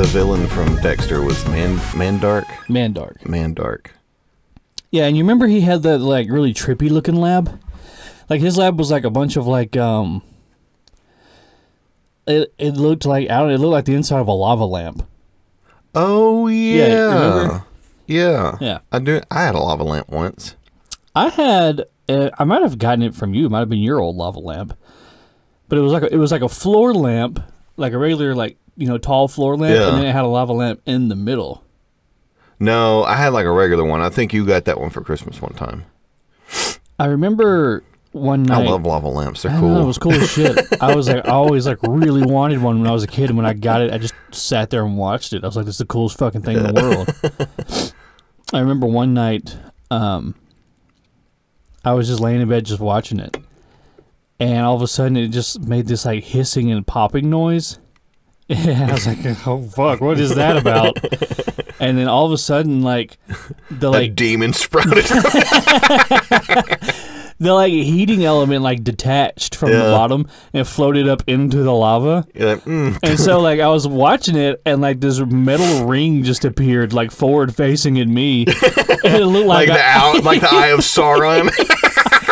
villain from Dexter was Mandark? Mandark. Mandark. Yeah, and you remember he had that like really trippy looking lab? Like his lab was like a bunch of like it looked like it looked like the inside of a lava lamp. Oh yeah. Yeah, remember? Yeah. Yeah. I had a lava lamp once. I had I might have gotten it from you. It might have been your old lava lamp. But it was like a floor lamp, like a regular like, tall floor lamp, and then it had a lava lamp in the middle. No, I had like a regular one. I think you got that one for Christmas one time. I remember one night. I love lava lamps. They're I cool. know, it was cool as shit. I always like really wanted one when I was a kid, and when I got it, I just sat there and watched it. I was like, this is the coolest fucking thing in the world. I remember one night, I was just laying in bed just watching it, and all of a sudden it just made this like hissing and popping noise. And I was like, oh fuck, what is that about? And then all of a sudden, like a demon sprouted. The like heating element like detached from the bottom and floated up into the lava. You're like, And so like I was watching it and like this metal ring just appeared like forward facing at me. And it looked like like the eye of Sauron.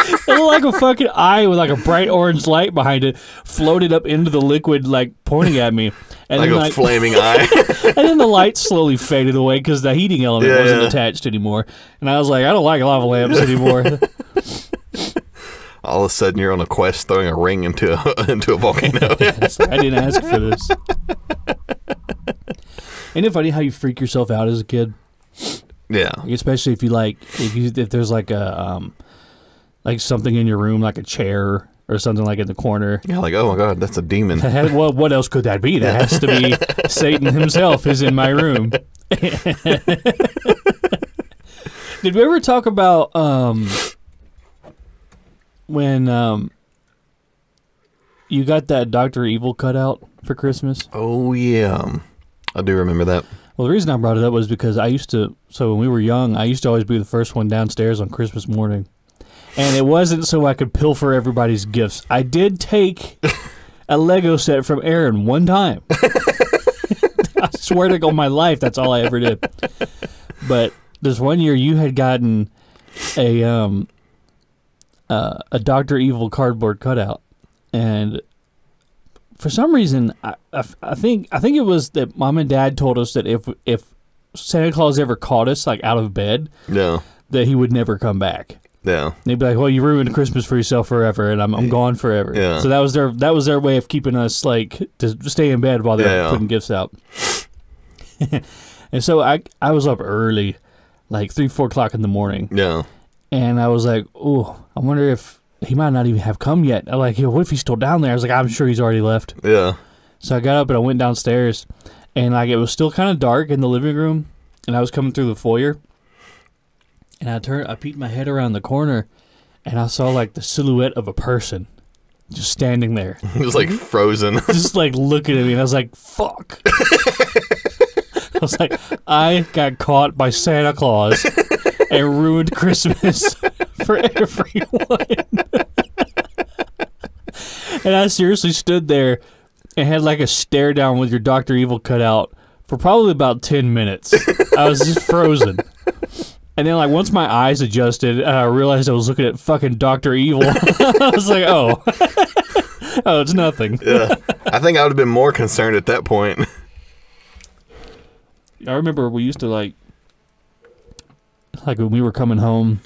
It looked like a fucking eye with like a bright orange light behind it floated up into the liquid like pointing at me. And like then, a flaming eye. And then the light slowly faded away because the heating element wasn't attached anymore. And I was like, I don't like lava lamps anymore. All of a sudden, you're on a quest throwing a ring into a volcano. I didn't ask for this. Ain't it funny how you freak yourself out as a kid? Yeah. Especially if if there's like a like something in your room, like a chair or something like in the corner. Yeah, like, oh my god, that's a demon. Well, what else could that be? That has to be Satan himself is in my room. Did we ever talk about when you got that Dr. Evil cutout for Christmas? Oh yeah, I do remember that. Well, the reason I brought it up was because so when we were young, I used to always be the first one downstairs on Christmas morning. And it wasn't so I could pilfer everybody's gifts. I did take a Lego set from Aaron one time. I swear to God, my life, that's all I ever did. But this one year, you had gotten a Dr. Evil cardboard cutout, and for some reason, I think it was that Mom and Dad told us that if Santa Claus ever caught us like out of bed, that he would never come back. Yeah. And they'd be like, well, you ruined Christmas for yourself forever, and I'm gone forever. Yeah. So that was their way of keeping us like to stay in bed while they're putting gifts out. And so I was up early, like 3-4 o'clock in the morning. Yeah. And I was like, oh, I wonder if he might not even have come yet. I'm like, what if he's still down there? I was like, I'm sure he's already left. Yeah. So I got up and I went downstairs, and like it was still kind of dark in the living room, and I was coming through the foyer. And I peeked my head around the corner, and I saw like the silhouette of a person just standing there. It was like frozen. Just like looking at me, and I was like, fuck. I was like, I got caught by Santa Claus and ruined Christmas for everyone. And I seriously stood there and had like a stare down with your Dr. Evil cutout for probably about 10 minutes. I was just frozen. And then, like, once my eyes adjusted, I realized I was looking at fucking Dr. Evil. I was like, oh, it's nothing. Yeah, I think I would have been more concerned at that point. I remember we used to, like when we were coming home,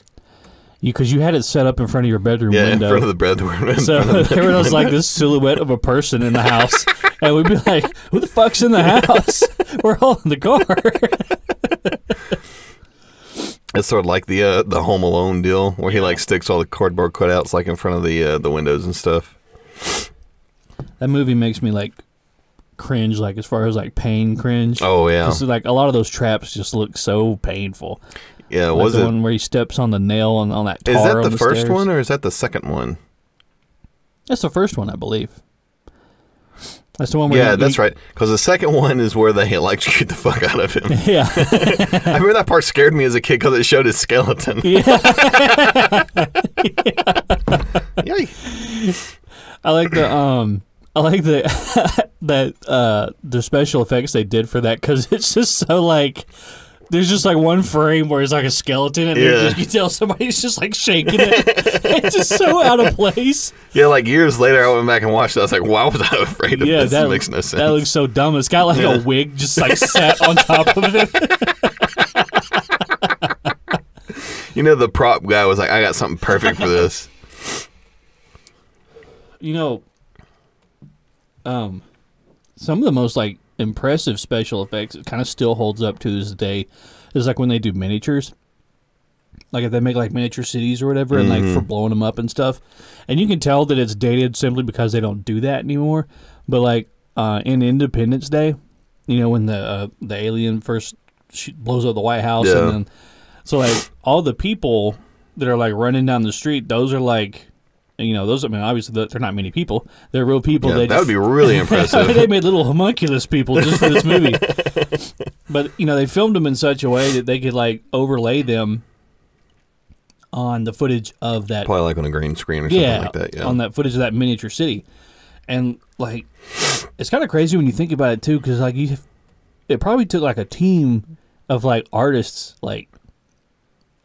because you had it set up in front of your bedroom window. Yeah, in front of the bedroom. So there was, like, this silhouette of a person in the house. And we'd be like, who the fuck's in the house? We're all in the car. It's sort of like the Home Alone deal, where he like sticks all the cardboard cutouts like in front of the windows and stuff. That movie makes me like cringe, like as far as like pain cringe. Oh yeah, because like a lot of those traps just look so painful. Yeah, like was the it one where he steps on the nail on that tar? Is that on the first stairs? one or is that the second one? That's the first one, I believe. That's the one where that's right. Because the second one is where they electrocute the fuck out of him. Yeah. I remember that part scared me as a kid because it showed his skeleton. Yeah. Yay. I like the I like the special effects they did for that because it's just so like there's just like one frame where it's like a skeleton and you can tell somebody's just like shaking it. It's just so out of place. Yeah, like years later, I went back and watched it. I was like, why was I afraid of this? That makes no sense. That looks so dumb. It's got like a wig just like sat on top of it. You know, the prop guy was like, I got something perfect for this. You know, some of the most like impressive special effects, it kind of still holds up to this day, is like when they do miniatures. Like if they make like miniature cities or whatever, and like for blowing them up and stuff, and you can tell that it's dated simply because they don't do that anymore. But like in Independence Day, you know, when the alien first blows up the White House, and then so like all the people that are like running down the street, those are like, you know, those. I mean, obviously they're not many people; they're real people. Yeah, that would be really impressive. They made little homunculus people just for this movie. But you know, they filmed them in such a way that they could like overlay them on the footage of that. Probably like on a green screen or something like that. Yeah, on that footage of that miniature city, and like it's kind of crazy when you think about it too, because like it probably took like a team of like artists like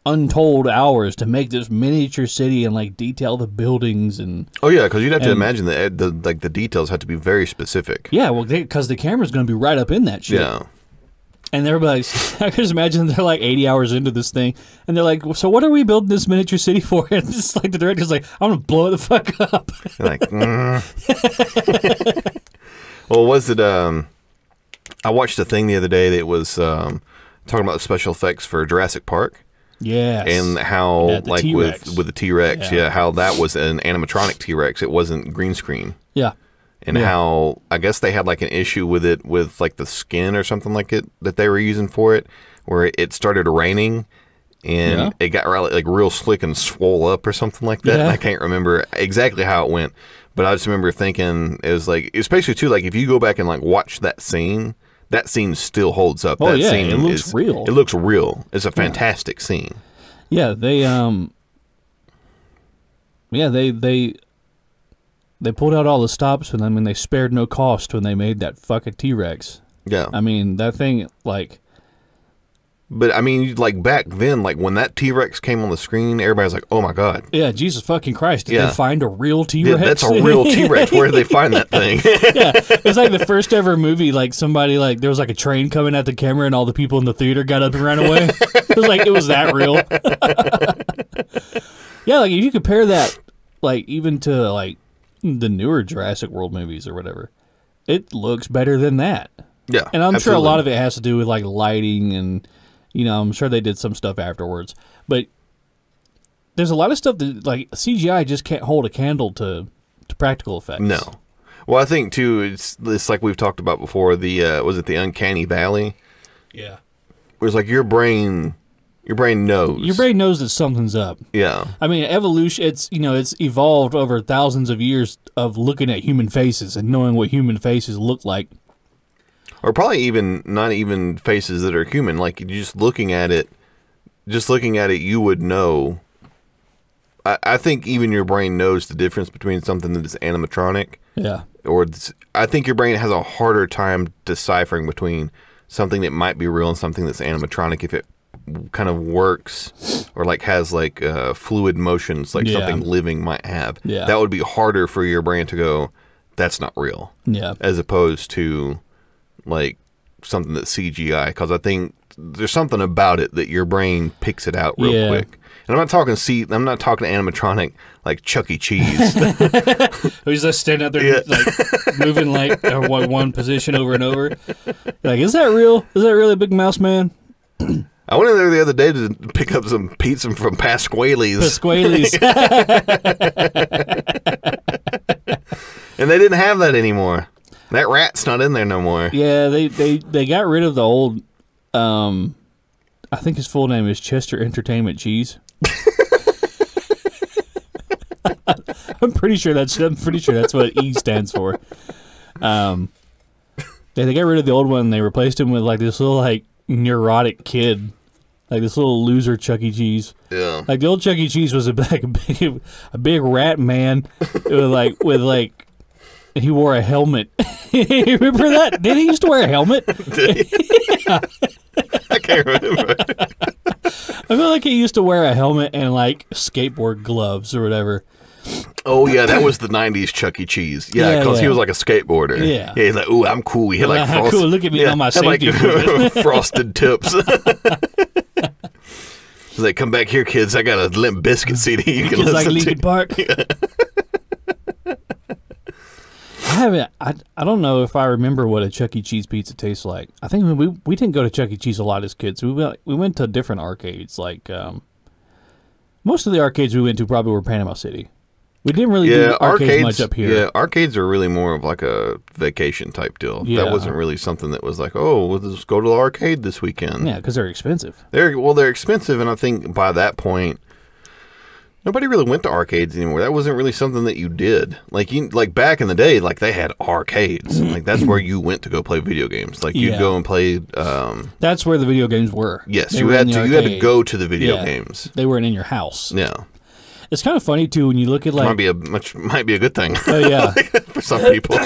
untold hours to make this miniature city and like detail the buildings and because you'd have to imagine that the details have to be very specific. Yeah, well, because the camera's going to be right up in that shit. Yeah, and everybody's I can just imagine they're like 80 hours into this thing and they're like, so what are we building this miniature city for? And it's like the director's like, I'm gonna blow it the fuck up. Like, well, was it I watched a thing the other day that was talking about the special effects for Jurassic Park. Yes. And how, like, with the T-Rex, how that was an animatronic T-Rex. It wasn't green screen. Yeah. And how, I guess they had, like, an issue with it with, like, the skin or something like it that they were using for it, where it started raining, and it got, like, real slick and swole up or something like that. And I can't remember exactly how it went, but I just remember thinking, it was, like, especially, too, like, if you go back and, like, watch that scene still holds up. Oh, that scene it looks real. It looks real. It's a fantastic scene. Yeah, they pulled out all the stops for them, and they spared no cost when they made that fucking T-Rex. Yeah. I mean, that thing, like... But, I mean, like, back then, like, when that T-Rex came on the screen, everybody's like, oh, my God. Yeah, Jesus fucking Christ. Did they find a real T-Rex? Yeah, that's a real T-Rex. Where did they find that thing? Yeah, it was like the first ever movie, like, somebody, like, there was, like, a train coming at the camera, and all the people in the theater got up and ran away. It was like, it was that real. Yeah, like, if you compare that, like, even to, like, the newer Jurassic World movies or whatever, it looks better than that. Yeah, and I'm sure a lot of it has to do with, like, lighting and... You know, I'm sure they did some stuff afterwards. But there's a lot of stuff that, like, CGI just can't hold a candle to practical effects. No. Well, I think, too, it's like we've talked about before, was it the Uncanny Valley? Yeah. Where it's like your brain knows. Your brain knows that something's up. Yeah. I mean, evolution, it's evolved over thousands of years of looking at human faces and knowing what human faces look like. Or probably not even faces that are human. Like, just looking at it, you would know. I think even your brain knows the difference between something that is animatronic. Yeah. I think your brain has a harder time deciphering between something that might be real and something that's animatronic if it kind of works or, like, has, like, fluid motions like something living might have. Yeah. That would be harder for your brain to go, that's not real. He's just standing out there like moving like one position over and over. Like, is that real? Is that really a big mouse man? I went in there the other day to pick up some pizza from Pasquale's. And they didn't have that anymore. That rat's not in there no more. Yeah, they got rid of the old, I think his full name is Chester Entertainment Cheese. I'm pretty sure that's what E stands for. They got rid of the old one and they replaced him with like this little like neurotic kid. Like this little loser Chuck E. Cheese. Yeah. Like the old Chuck E. Cheese was a big rat man with and he wore a helmet. Remember that? Did he used to wear a helmet? Did he? Yeah. I can't remember. I feel like he used to wear a helmet and like skateboard gloves or whatever. Oh yeah, that was the '90s Chuck E. Cheese. Yeah, because he was like a skateboarder. Yeah, he's like, "Ooh, I'm cool." He had like cool. Look at me on my safety. Like frosted tips. He's like, "Come back here, kids. I got a Limp Bizkit CD you can listen like Linkin to." Park. Yeah. I don't know if I remember what a Chuck E. Cheese pizza tastes like. I think we didn't go to Chuck E. Cheese a lot as kids. We went to different arcades. Like most of the arcades we went to probably were Panama City. We didn't really do arcades much up here. Yeah, arcades are really more of like a vacation type deal. Yeah. That wasn't really something that was like, oh, let's just go to the arcade this weekend. Yeah, because they're expensive. They're expensive, and I think by that point, nobody really went to arcades anymore. That wasn't really something that you did. Like back in the day, like they had arcades. Like that's where you went to go play video games. Like you'd go and play. That's where the video games were. Yes, you had to go to the video games. They weren't in your house. Yeah. It's kind of funny too when you look at like might be a good thing. Oh yeah, for some people.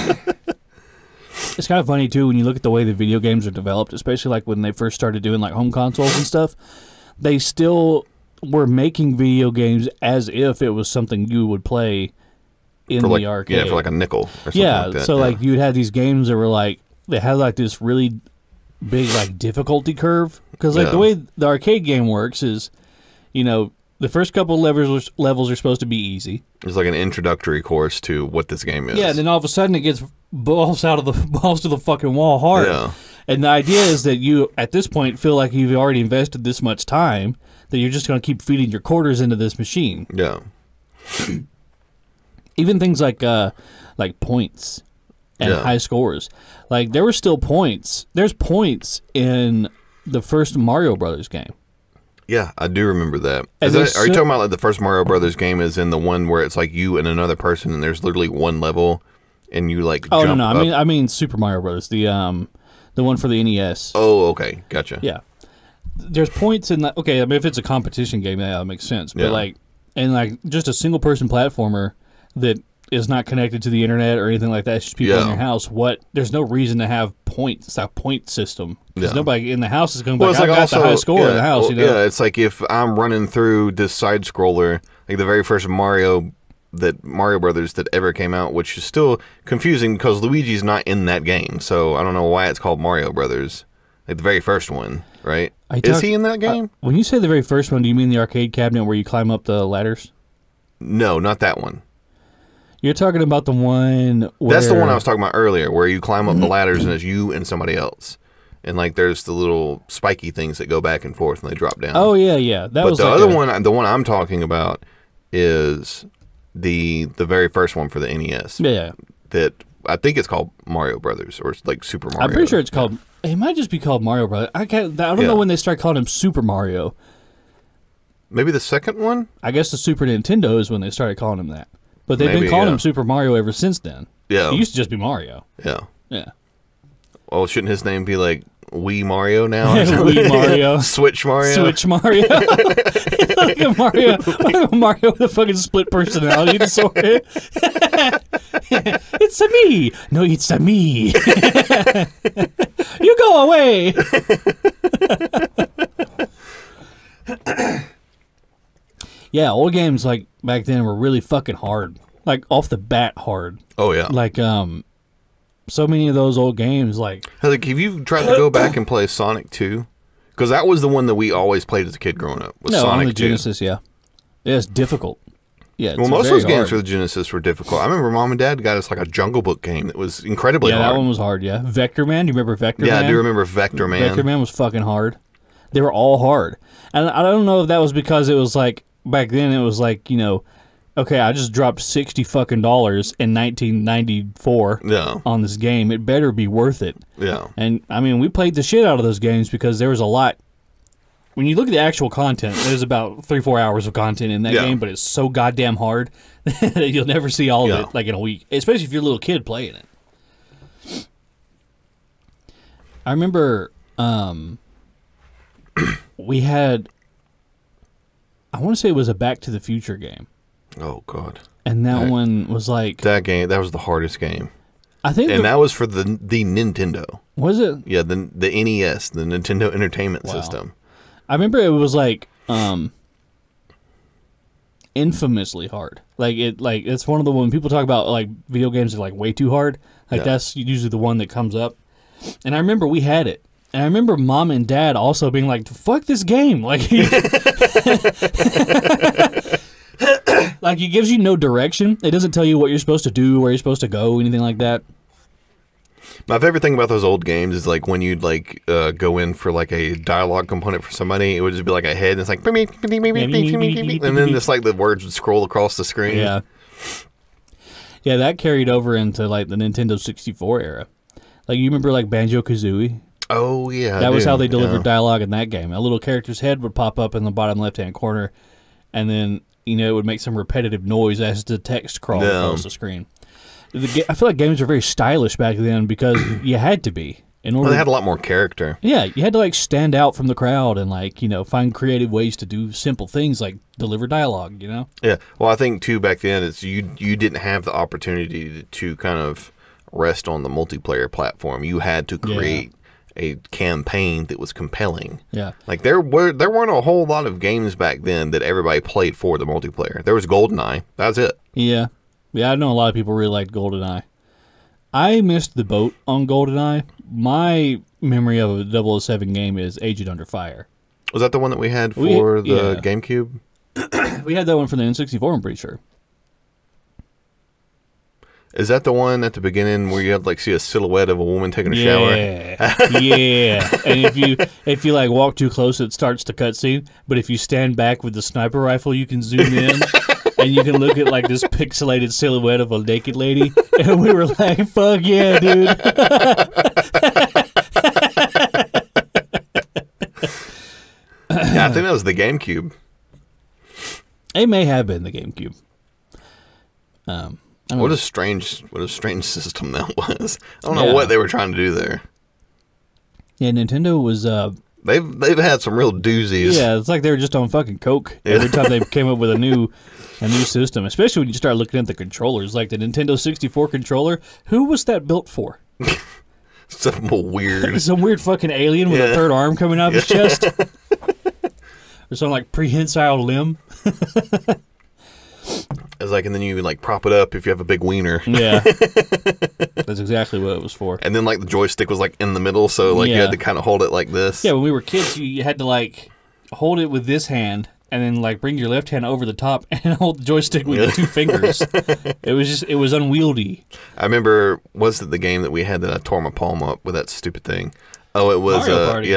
It's kind of funny too when you look at the way the video games are developed, especially like when they first started doing like home consoles and stuff. They still were making video games as if it was something you would play in the arcade. Yeah, for like a nickel. Or something like that. So like you'd have these games that were like they had like this really big like difficulty curve because like the way the arcade game works is, you know. The first couple levels are supposed to be easy. It's like an introductory course to what this game is. Yeah, and then all of a sudden it gets balls to the fucking wall hard. Yeah. And the idea is that you, at this point, feel like you've already invested this much time that you're just going to keep feeding your quarters into this machine. Yeah. Even things like points and high scores. Like, there were still points. There's points in the first Mario Brothers game. Yeah, I do remember that. Are you talking about like the first Mario Brothers game is in the one where it's like you and another person and there's literally one level and you like jump up? I mean Super Mario Brothers, the one for the NES. Oh, okay. Gotcha. Yeah. There's points in that. Okay, I mean if it's a competition game, that makes sense. But like just a single person platformer that is not connected to the internet or anything like that, it's just people in your house. There's no reason to have points. It's a point system. Because nobody in the house is going to be like, I got the high score in the house. You know? Yeah, it's like if I'm running through this side scroller, like the very first Mario Brothers that ever came out, which is still confusing because Luigi's not in that game. So I don't know why it's called Mario Brothers. Like the very first one, right? Is he in that game? When you say the very first one, do you mean the arcade cabinet where you climb up the ladders? No, not that one. You're talking about the one where... That's the one I was talking about earlier, where you climb up the ladders and it's you and somebody else. And, like, there's the little spiky things that go back and forth and they drop down. Oh, yeah, yeah. But the other one, the one I'm talking about is the very first one for the NES. Yeah. That I think it's called Mario Brothers or, like, Super Mario. I'm pretty sure it's called... It might just be called Mario Brothers. I don't know when they start calling him Super Mario. Maybe the second one? I guess the Super Nintendo is when they started calling him that. But they've been calling him Super Mario ever since then. Yeah. He used to just be Mario. Yeah. Yeah. Well, shouldn't his name be like Wii Mario now? Wii Mario. Switch Mario? Switch Mario. like a Mario with a fucking split personality disorder. It's a me. No, it's a me. You go away. Yeah, old games like back then were really fucking hard. Like off the bat hard. Oh yeah. Like so many of those old games like have you tried to go back and play Sonic 2? Because that was the one that we always played as a kid growing up. Was Sonic on the 2. Genesis, yeah. Yeah, it's difficult. Yeah, well, most of those games for the Genesis were difficult. I remember Mom and Dad got us like a Jungle Book game that was incredibly hard. Yeah, that one was hard, yeah. Vector Man, do you remember Vector Man? Yeah, I do remember Vector Man. Vector Man was fucking hard. They were all hard. And I don't know if that was because it was like back then it was like, you know, okay, I just dropped $60 fucking in 1994 on this game. It better be worth it. Yeah. And I mean, we played the shit out of those games because there was a lot. When you look at the actual content, there's about 3-4 hours of content in that game, but it's so goddamn hard that you'll never see all of it like in a week, especially if you're a little kid playing it. I remember we had, I want to say it was a Back to the Future game. Oh, God. And that one was like... That was the hardest game. I think, and that was for the Nintendo. Was it? Yeah, the NES, the Nintendo Entertainment System. I remember it was like infamously hard. It's one of the when people talk about like video games are like way too hard. Like that's usually the one that comes up. And I remember we had it. And I remember Mom and Dad also being like, "Fuck this game!" Like, like it gives you no direction. It doesn't tell you what you're supposed to do, where you're supposed to go, anything like that. My favorite thing about those old games is like when you'd like go in for like a dialogue component for somebody, it would just be like a head, and it's like, and then just like the words would scroll across the screen. Yeah, yeah, that carried over into like the Nintendo 64 era. Like you remember like Banjo-Kazooie? Oh yeah, that was how they delivered dialogue in that game. A little character's head would pop up in the bottom left-hand corner, and then it would make some repetitive noise as the text crawled across the screen. I feel like games were very stylish back then because you had to be in order. Well, they had a lot more character. Yeah, you had to like stand out from the crowd and like find creative ways to do simple things like deliver dialogue. Yeah. Well, I think too back then it's you didn't have the opportunity to kind of rest on the multiplayer platform. You had to create a campaign that was compelling. Yeah. Like there weren't a whole lot of games back then that everybody played for the multiplayer. There was GoldenEye. That was it. Yeah. Yeah, I know a lot of people really liked GoldenEye. I missed the boat on GoldenEye. My memory of a 007 game is Agent Under Fire. Was that the one that we had for the GameCube? We had that one for the N64, I'm pretty sure. Is that the one at the beginning where you have like see a silhouette of a woman taking a shower? Yeah. And if you like walk too close, it starts to cutscene. But if you stand back with the sniper rifle, you can zoom in and you can look at like this pixelated silhouette of a naked lady. And we were like, "Fuck yeah, dude!" Yeah, I think that was the GameCube. It may have been the GameCube. What a strange system that was. I don't know what they were trying to do there. Yeah, Nintendo was. They've had some real doozies. Yeah, it's like they were just on fucking coke every time they came up with a new system. Especially when you start looking at the controllers, like the Nintendo 64 controller. Who was that built for? Some weird, some weird fucking alien with a third arm coming out of his chest, or some like prehensile limb. It's like, and then you like prop it up if you have a big wiener. Yeah, that's exactly what it was for. And then like the joystick was like in the middle, so like you had to kind of hold it like this. Yeah, when we were kids, you had to like hold it with this hand, and then like bring your left hand over the top and hold the joystick with your two fingers. It was unwieldy. I remember, was it the game that we had that I tore my palm up with that stupid thing? Oh, it was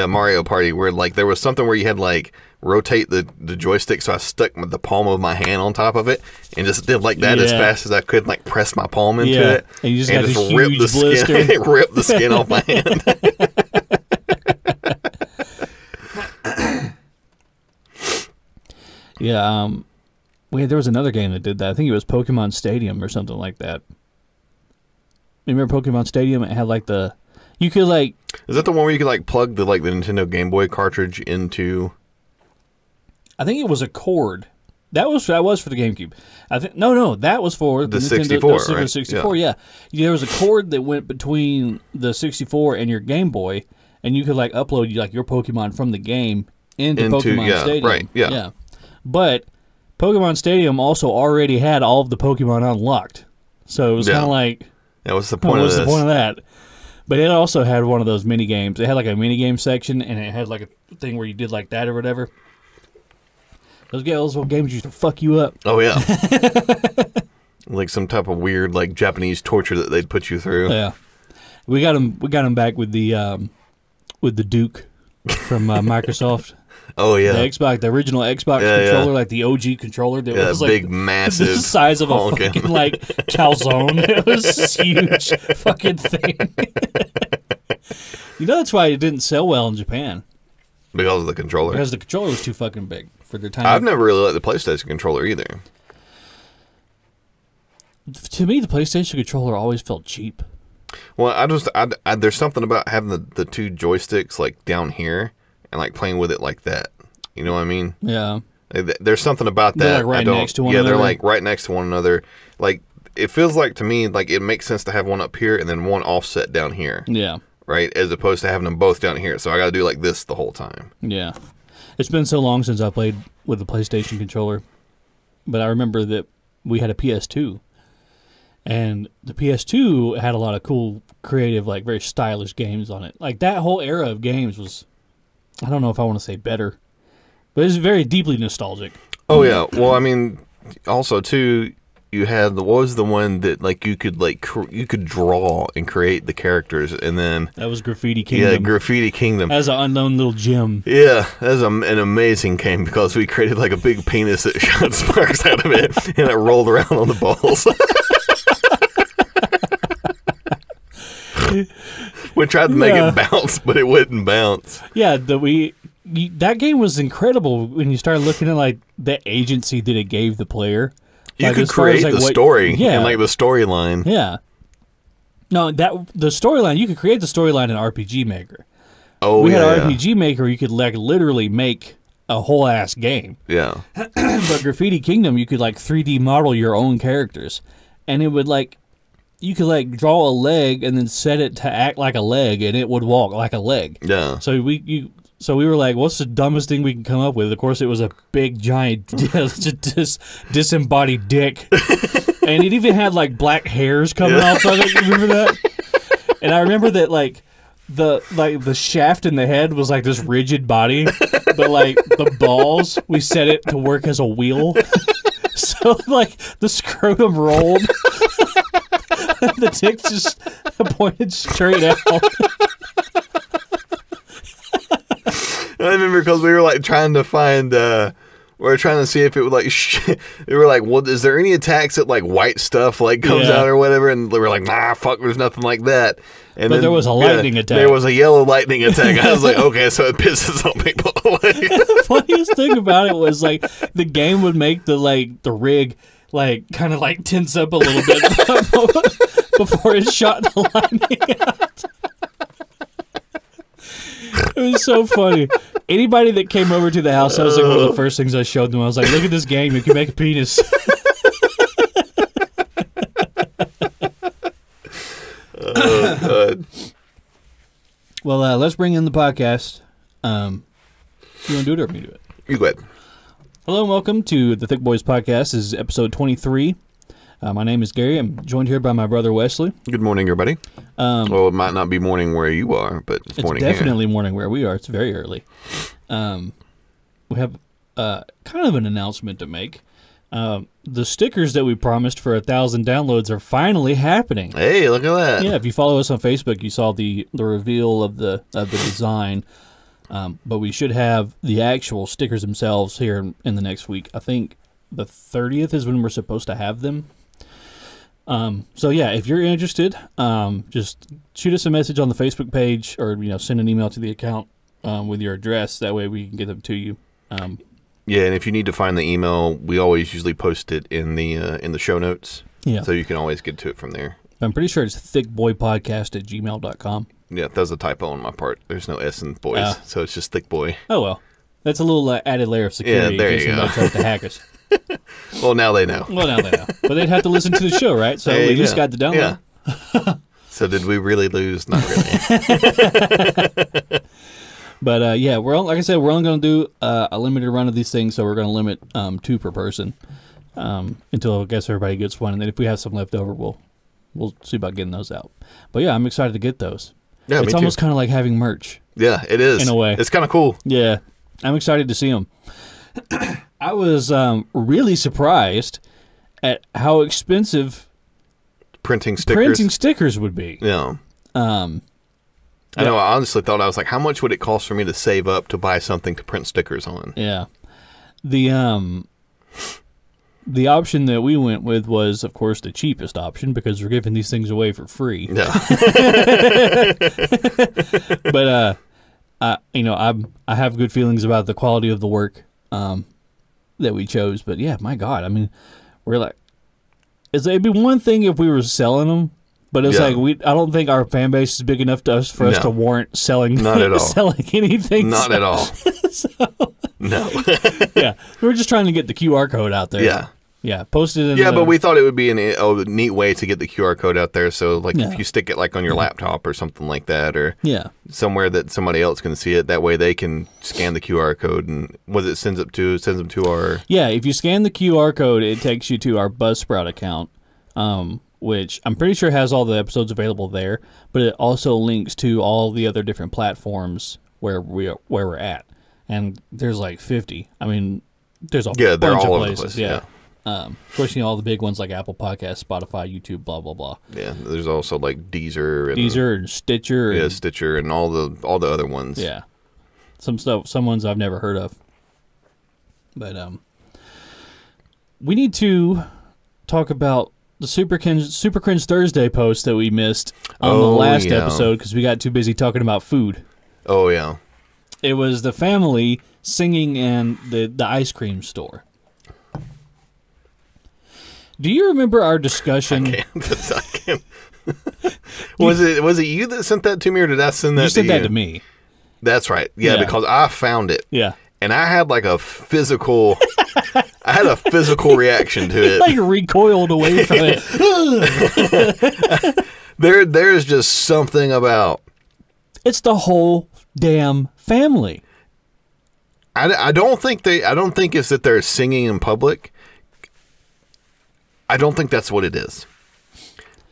Mario Party, where like there was something where you had like rotate the joystick, so I stuck the palm of my hand on top of it and just did like that as fast as I could, like press my palm into it, and you just got this rip huge the blister. skin, rip the skin off my hand. Yeah, there was another game that did that. I think it was Pokemon Stadium or something like that. You remember Pokemon Stadium? It had like you could like. Is that the one where you could like plug the Nintendo Game Boy cartridge into? I think it was a cord. That was for the GameCube. I think no, that was for the Nintendo 64, right? 64. Yeah, there was a cord that went between the 64 and your Game Boy, and you could like upload like your Pokemon from the game into Pokemon Stadium. Right? Yeah. But Pokemon Stadium also already had all of the Pokemon unlocked, so it was kind of like, what's the point of this? What's the point of that? But it also had one of those mini games. It had like a mini game section, and it had like a thing where you did like that or whatever. Those little games used to fuck you up. Oh yeah, like some type of weird like Japanese torture that they'd put you through. Yeah, we got them back with the Duke from Microsoft. Oh yeah, the original Xbox controller, like the OG controller that was like big, massive, the size of a fucking like calzone. It was this huge fucking thing. That's why it didn't sell well in Japan. Because of the controller. Because the controller was too fucking big for their time. I've never really liked the PlayStation controller either. To me, the PlayStation controller always felt cheap. Well, there's something about having the two joysticks like down here and like playing with it like that. You know what I mean? Yeah. There's something about that. They're like right next to one another. Yeah, they're like right next to one another. Like it feels like to me like it makes sense to have one up here and then one offset down here. Yeah. Right, as opposed to having them both down here. So I got to do like this the whole time. Yeah. It's been so long since I played with the PlayStation controller, but I remember that we had a PS2, and the PS2 had a lot of cool, creative, like very stylish games on it. Like that whole era of games was, I don't know if I want to say better, but it's very deeply nostalgic. Oh yeah, well I mean, also too, you had what was the one that like you could you could draw and create the characters, and then that was Graffiti Kingdom. Yeah, Graffiti Kingdom. As an unknown little gem. Yeah, that was an amazing game because we created like a big penis that shot sparks out of it, and it rolled around on the balls. We tried to make it bounce, but it wouldn't bounce. Yeah, that game was incredible when you started looking at like the agency that it gave the player. You like, could create like the story and like the storyline. Yeah. No, the storyline, you could create the storyline in RPG Maker. Oh, we had RPG Maker, you could like literally make a whole ass game. Yeah. But Graffiti Kingdom, you could like 3D model your own characters, and it would like you could like draw a leg and then set it to act like a leg, and it would walk like a leg. Yeah. So we were like, what's the dumbest thing we can come up with? Of course, it was a big, giant, disembodied dick. And it even had, like, black hairs coming off of it. You remember that? And I remember that, like, the shaft in the head was, like, this rigid body. But, like, the balls, we set it to work as a wheel. So, like, the scrotum rolled. The dick just pointed straight out. I remember because we were like trying to find, we were trying to see if it would like, they were like, well, is there any attacks that like white stuff like comes out or whatever? And they were like, nah, fuck, there's nothing like that. And but then, there was a lightning attack. There was a yellow lightning attack. I was like, okay, so it pisses some people away. The funniest thing about it was like the game would make the rig like kind of like tense up a little bit before it shot the lightning out. It was so funny. Anybody that came over to the house, that was like one of the first things I showed them. I was like, look at this game. You can make a penis. Oh, God. Well, let's bring in the podcast. You want to do it or me do it? You go ahead. Hello and welcome to the Thicc Bois podcast. This is episode 23. My name is Gary. I'm joined here by my brother Wesley. Good morning, everybody. Well, it might not be morning where you are, but it's morning here. It's definitely morning where we are. It's very early. We have kind of an announcement to make. The stickers that we promised for 1,000 downloads are finally happening. Hey, look at that. Yeah, if you follow us on Facebook, you saw the reveal of the design. But we should have the actual stickers themselves here in the next week. I think the 30th is when we're supposed to have them. So yeah, if you're interested, just shoot us a message on the Facebook page, or send an email to the account with your address. That way we can get them to you. Yeah, and if you need to find the email, we always usually post it in the show notes. Yeah, so you can always get to it from there. I'm pretty sure it's thickboypodcast@gmail.com. Yeah, that was a typo on my part. There's no S in boys, so it's just Thicc Boy. Oh well, that's a little added layer of security. Yeah, there you go. Tries to hack us. Well, now they know. But they'd have to listen to the show, right? So we just got the download. Yeah. So did we really lose? Not really. But yeah, like I said, we're only going to do a limited run of these things, so we're going to limit 2 per person until I guess everybody gets one, and then if we have some left over, we'll see about getting those out. But yeah, I'm excited to get those. Yeah, it's almost kind of like having merch. Yeah, it is. In a way. It's kind of cool. Yeah, I'm excited to see them. I was really surprised at how expensive printing stickers would be. Yeah. I know. I honestly thought, I was like, how much would it cost for me to save up to buy something to print stickers on? Yeah. The option that we went with was, of course, the cheapest option because we're giving these things away for free. Yeah. But I have good feelings about the quality of the work that we chose. But yeah, my God, I mean, we're like, it'd be one thing if we were selling them. But it's like I don't think our fan base is big enough for us to warrant selling. Not at all. Selling anything. Not at all. No. Yeah, we're just trying to get the QR code out there. Yeah. Yeah, post it in Yeah, but we thought it would be a neat way to get the QR code out there. So, like, if you stick it, like, on your laptop or something like that, or somewhere that somebody else can see it, that way they can scan the QR code and sends them to our... Yeah, if you scan the QR code, it takes you to our Buzzsprout account, which I'm pretty sure has all the episodes available there, but it also links to all the other different platforms where we're at. And there's like 50. I mean, there's a bunch of places. Yeah. Of course, all the big ones like Apple Podcasts, Spotify, YouTube, blah blah blah. Yeah, there's also like Deezer and Stitcher. Yeah, Stitcher and all the other ones. Yeah, some ones I've never heard of. But we need to talk about the Super Cringe Thursday post that we missed on the last episode because we got too busy talking about food. Oh yeah, it was the family singing in the ice cream store. Do you remember our discussion? I can't. Was it you that sent that to me, or did I send that to you? You sent that to me. That's right. Yeah, because I found it. Yeah. And I had like a physical reaction to it. Like recoiled away from it. There's just something about... It's the whole damn family. I don't think it's that they're singing in public. I don't think that's what it is.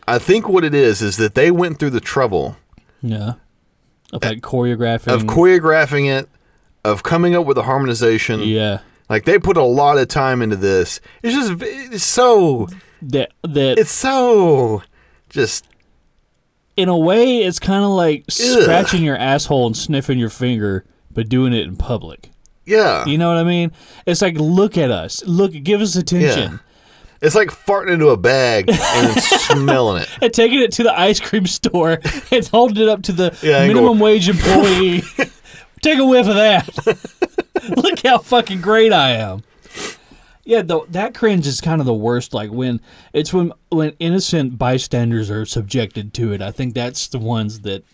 I think what it is that they went through the trouble. Yeah. Of like choreographing it, of coming up with a harmonization. Yeah. Like they put a lot of time into this. It's so just in a way it's kind of like scratching your asshole and sniffing your finger, but doing it in public. Yeah. You know what I mean? It's like, look at us. Give us attention. Yeah. It's like farting into a bag and then smelling it. And taking it to the ice cream store and holding it up to the minimum wage employee. Take a whiff of that. Look how fucking great I am. Yeah, that cringe is kind of the worst. Like when innocent bystanders are subjected to it. I think that's the ones that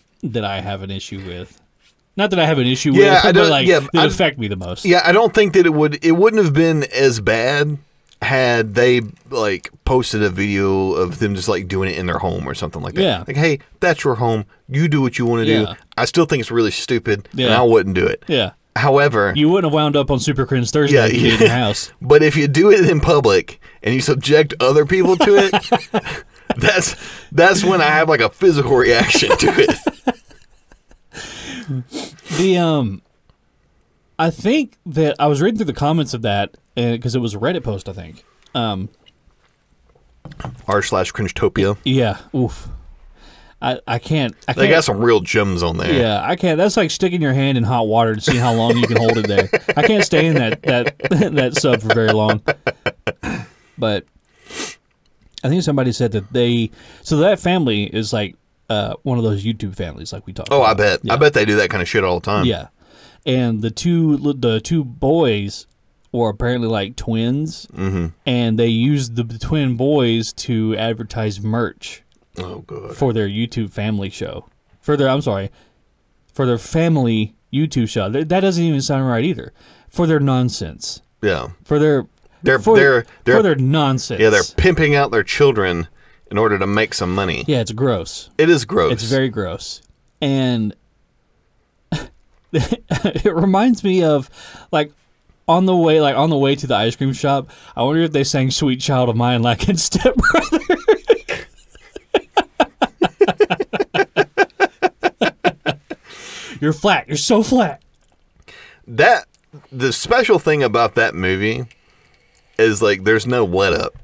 I have an issue with. Not that I have an issue with, but that affect me the most. Yeah, I don't think that it wouldn't have been as bad had they like posted a video of them just like doing it in their home or something like that. Yeah. Like, hey, that's your home. You do what you want to do. I still think it's really stupid, and I wouldn't do it. Yeah. However, you wouldn't have wound up on Super Cringe Thursday if you did in your house. But if you do it in public and you subject other people to it, that's when I have like a physical reaction to it. I think that I was reading through the comments of that because it was a Reddit post, I think. r/Cringetopia. Yeah. Oof. I can't. They got some real gems on there. Yeah, I can't. That's like sticking your hand in hot water to see how long you can hold it there. I can't stay in that sub for very long. But I think somebody said that that family is like one of those YouTube families like we talked about. I bet. Yeah. I bet they do that kind of shit all the time. Yeah. And the two boys were apparently like twins, and they used the twin boys to advertise merch. Oh, good. For their YouTube family show. For their family YouTube show. That doesn't even sound right either. For their nonsense. Yeah. For their nonsense. Yeah, they're pimping out their children in order to make some money. Yeah, it's gross. It is gross. It's very gross. And it reminds me of like on the way to the ice cream shop, I wonder if they sang Sweet Child of Mine like in Step Brother. You're flat. You're so flat. The special thing about that movie is like there's no let up.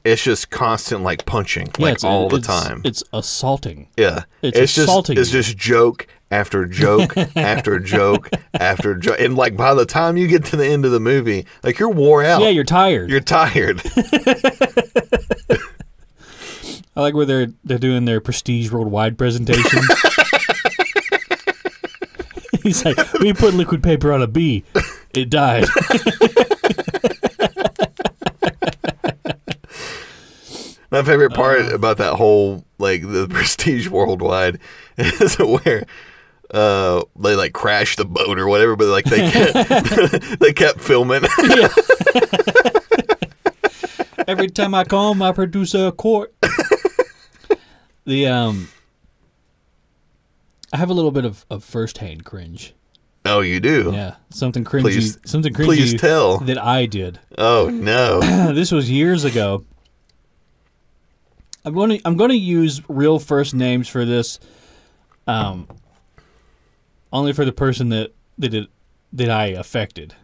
It's just constant like punching, all the time. It's assaulting. Yeah, it's assaulting. It's just joke after joke after joke after joke, and like by the time you get to the end of the movie, like you're wore out. Yeah, you're tired. You're tired. I like where they're doing their Prestige Worldwide presentation. He's like, we put liquid paper on a bee. It died. My favorite part about that whole, like, the Prestige Worldwide is where they, like, crashed the boat or whatever, but, like, they kept filming. Every time I call my producer court. I have a little bit of first-hand cringe. Oh, you do? Yeah, something cringy. Please tell. That I did. Oh no! This was years ago. I'm going to use real first names for this. Only for the person that I affected.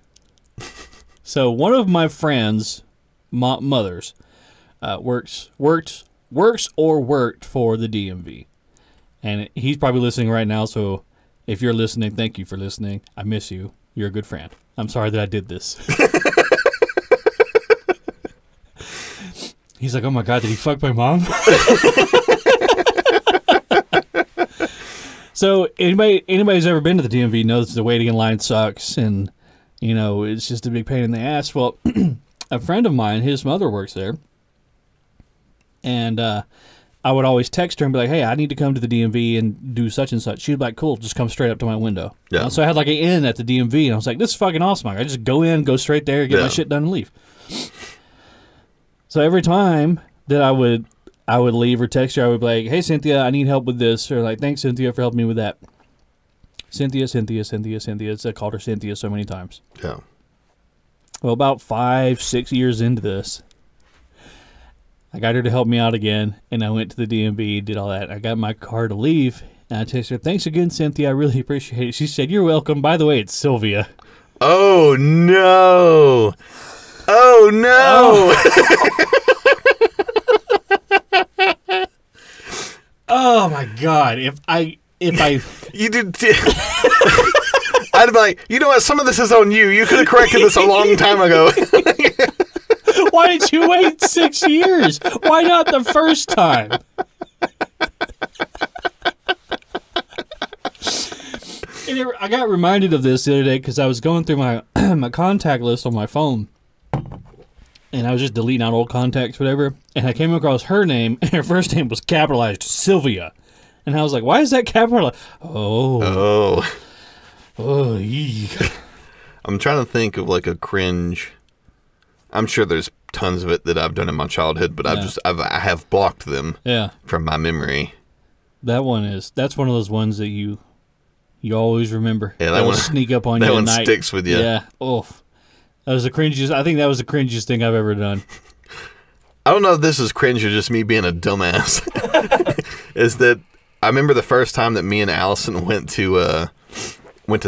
So one of my friends, mothers, worked for the DMV, and he's probably listening right now. So if you're listening, thank you for listening. I miss you. You're a good friend. I'm sorry that I did this. He's like, oh my God, did he fuck my mom? So anybody who's ever been to the DMV knows the waiting in line sucks, and it's just a big pain in the ass. Well, a friend of mine, his mother works there, and I would always text her and be like, hey, I need to come to the DMV and do such and such. She'd be like, cool, just come straight up to my window. Yeah. So I had like an inn at the DMV, and I was like, this is fucking awesome. I just go in, go straight there, get my shit done, and leave. So every time that I would leave or text her, I would be like, hey, Cynthia, I need help with this. Or like, thanks, Cynthia, for helping me with that. Cynthia. I called her Cynthia so many times. Yeah. Well, about 5-6 years into this, I got her to help me out again, and I went to the DMV, did all that. I got my car to leave, and I texted her, thanks again, Cynthia. I really appreciate it. She said, you're welcome. By the way, it's Sylvia. Oh, no. Oh, no. Oh, my God. If I You did. I'd be like, you know what? Some of this is on you. You could have corrected this a long time ago. Why did you wait 6 years? Why not the first time? I got reminded of this the other day because I was going through my my contact list on my phone, and I was just deleting out old contacts, whatever, and I came across her name, and her first name was capitalized, Sylvia. And I was like, why is that capitalized? Oh, I'm trying to think of like a cringe. I'm sure there's tons of it that I've done in my childhood, but I have blocked them from my memory. That's one of those ones that you always remember. Yeah, that one sneak up on you at night. That one sticks with you. Yeah. Oh, that was the cringiest. I think that was the cringiest thing I've ever done. I don't know if this is cringe or just me being a dumbass. Is that I remember the first time that me and Allison went to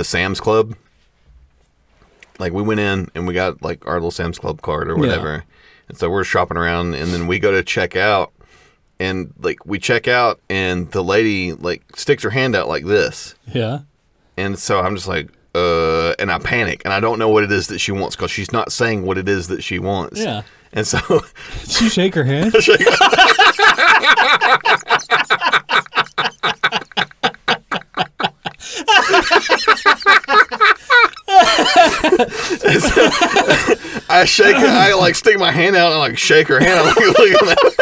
Sam's Club. Like, we went in and we got like our little Sam's Club card or whatever. Yeah. And so we're shopping around, and then we go to check out, and like we check out, and the lady like sticks her hand out like this. Yeah. And so I'm just like, and I panic, and I don't know what it is that she wants because she's not saying what it is that she wants. Yeah. And so did you shake her hand? So, I shake her. I like stick my hand out and like shake her hand. I'm like, look at that.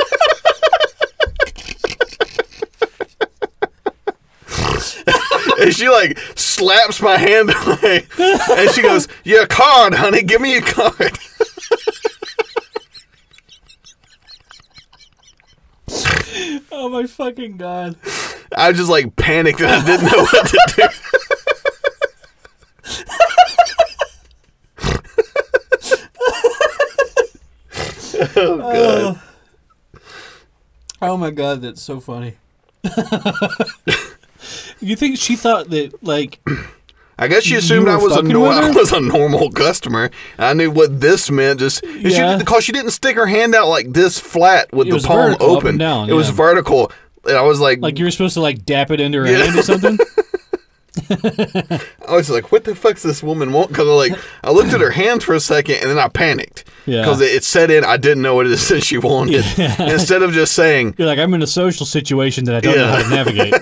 And she like slaps my hand away, and she goes, "Your card, honey. Give me your card." Oh my fucking God! I just like panicked and I didn't know what to do. Oh God! Oh my God, that's so funny. You think she thought that, like, I guess she assumed I was a normal customer. I knew what this meant. Because she didn't stick her hand out like this flat with the palm open. Down, it was vertical. And I was like you were supposed to like dap it into her hand or something. I was like, what the fuck's this woman want? Because I looked at her hand for a second, and then I panicked. Because it set in, I didn't know what it is that she wanted. Yeah. Instead of just saying... You're like, I'm in a social situation that I don't know how to navigate.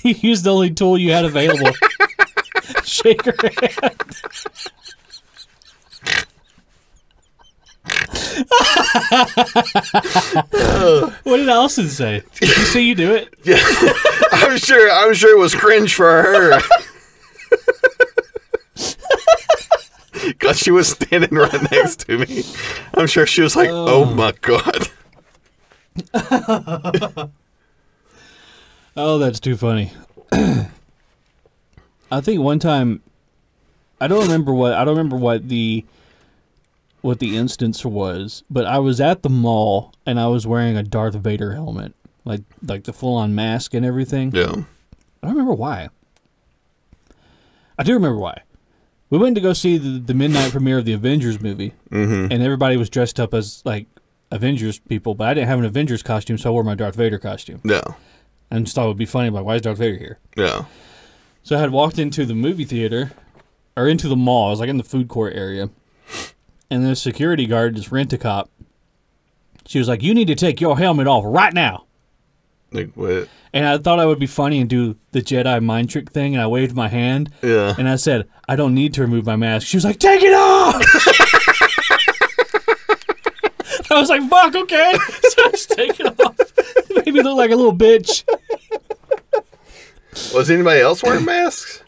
You used the only tool you had available. Shake her hand. What did Allison say? Did she see you do it? Yeah, I'm sure it was cringe for her. Because she was standing right next to me. I'm sure she was like, oh my God. Oh, that's too funny. I think one time, I don't remember what the instance was, but I was at the mall and I was wearing a Darth Vader helmet, like the full-on mask and everything. Yeah. I don't remember why. I do remember why. We went to go see the midnight premiere of the Avengers movie, and everybody was dressed up as like Avengers people, but I didn't have an Avengers costume, so I wore my Darth Vader costume. Yeah. And just thought it would be funny, like, why is Darth Vader here? Yeah. So I had walked into the movie theater, or into the mall. I was like in the food court area, and the security guard, this rent-a-cop, she was like, "You need to take your helmet off right now." Like what? And I thought I would be funny and do the Jedi mind trick thing, and I waved my hand. Yeah. And I said, "I don't need to remove my mask." She was like, "Take it off!" I was like, "Fuck, okay." So I just take it off. It made me look like a little bitch. Was anybody else wearing masks?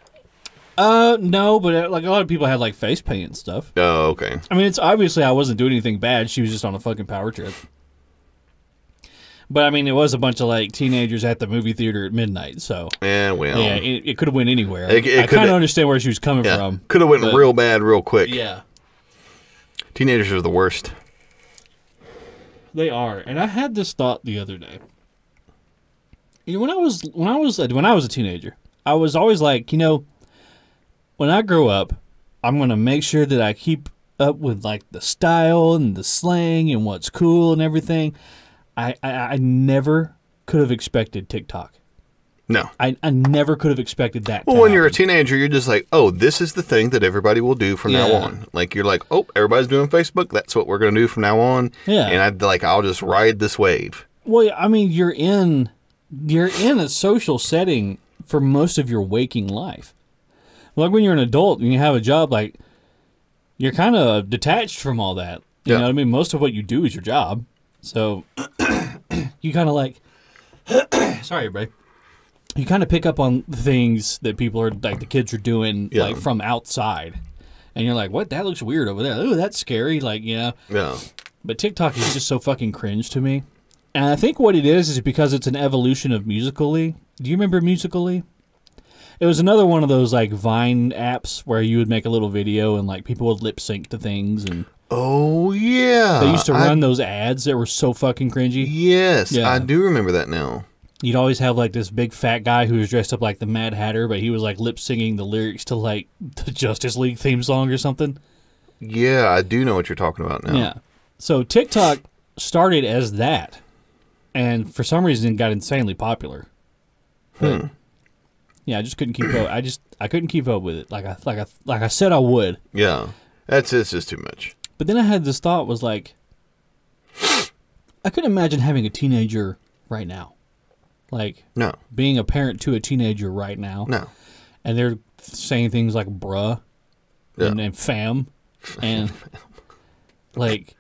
No, but like a lot of people had like face paint and stuff. Oh, okay. I mean, it's obviously I wasn't doing anything bad. She was just on a fucking power trip. But I mean, it was a bunch of like teenagers at the movie theater at midnight. So yeah, well, yeah, it could have went anywhere. It I kind of understand where she was coming from. Could have went real bad, real quick. Yeah, teenagers are the worst. They are. And I had this thought the other day. You know, when I was a teenager, I was always like, you know, when I grow up, I'm gonna make sure that I keep up with like the style and the slang and what's cool and everything. I never could have expected TikTok. No. I never could have expected that. Well, when you're a teenager, you're just like, oh, this is the thing that everybody will do from now on. Like, you're like, oh, everybody's doing Facebook. That's what we're going to do from now on. Yeah. And I'll just ride this wave. Well, I mean, you're in a social setting for most of your waking life. Like when you're an adult and you have a job, like, you're kind of detached from all that. You know what I mean? Most of what you do is your job. So you kind of like, sorry, everybody. You kind of pick up on things that people are, like the kids are doing, like from outside. And you're like, what? That looks weird over there. Oh, that's scary. Like, you know. Yeah. But TikTok is just so fucking cringe to me. And I think what it is because it's an evolution of Musical.ly. Do you remember Musical.ly? It was another one of those like Vine apps where you would make a little video and like people would lip sync to things and. Oh yeah, they used to run those ads that were so fucking cringy. Yes, I do remember that now. You'd always have like this big fat guy who was dressed up like the Mad Hatter, but he was like lip singing the lyrics to like the Justice League theme song or something. Yeah, I do know what you're talking about now. Yeah, so TikTok started as that, and for some reason got insanely popular. Yeah, I just couldn't keep up. I couldn't keep up with it like I said I would. Yeah, it's just too much. But then I had this thought was like, I couldn't imagine having a teenager right now. Like, no. Being a parent to a teenager right now. No. And they're saying things like bruh and fam. And, like,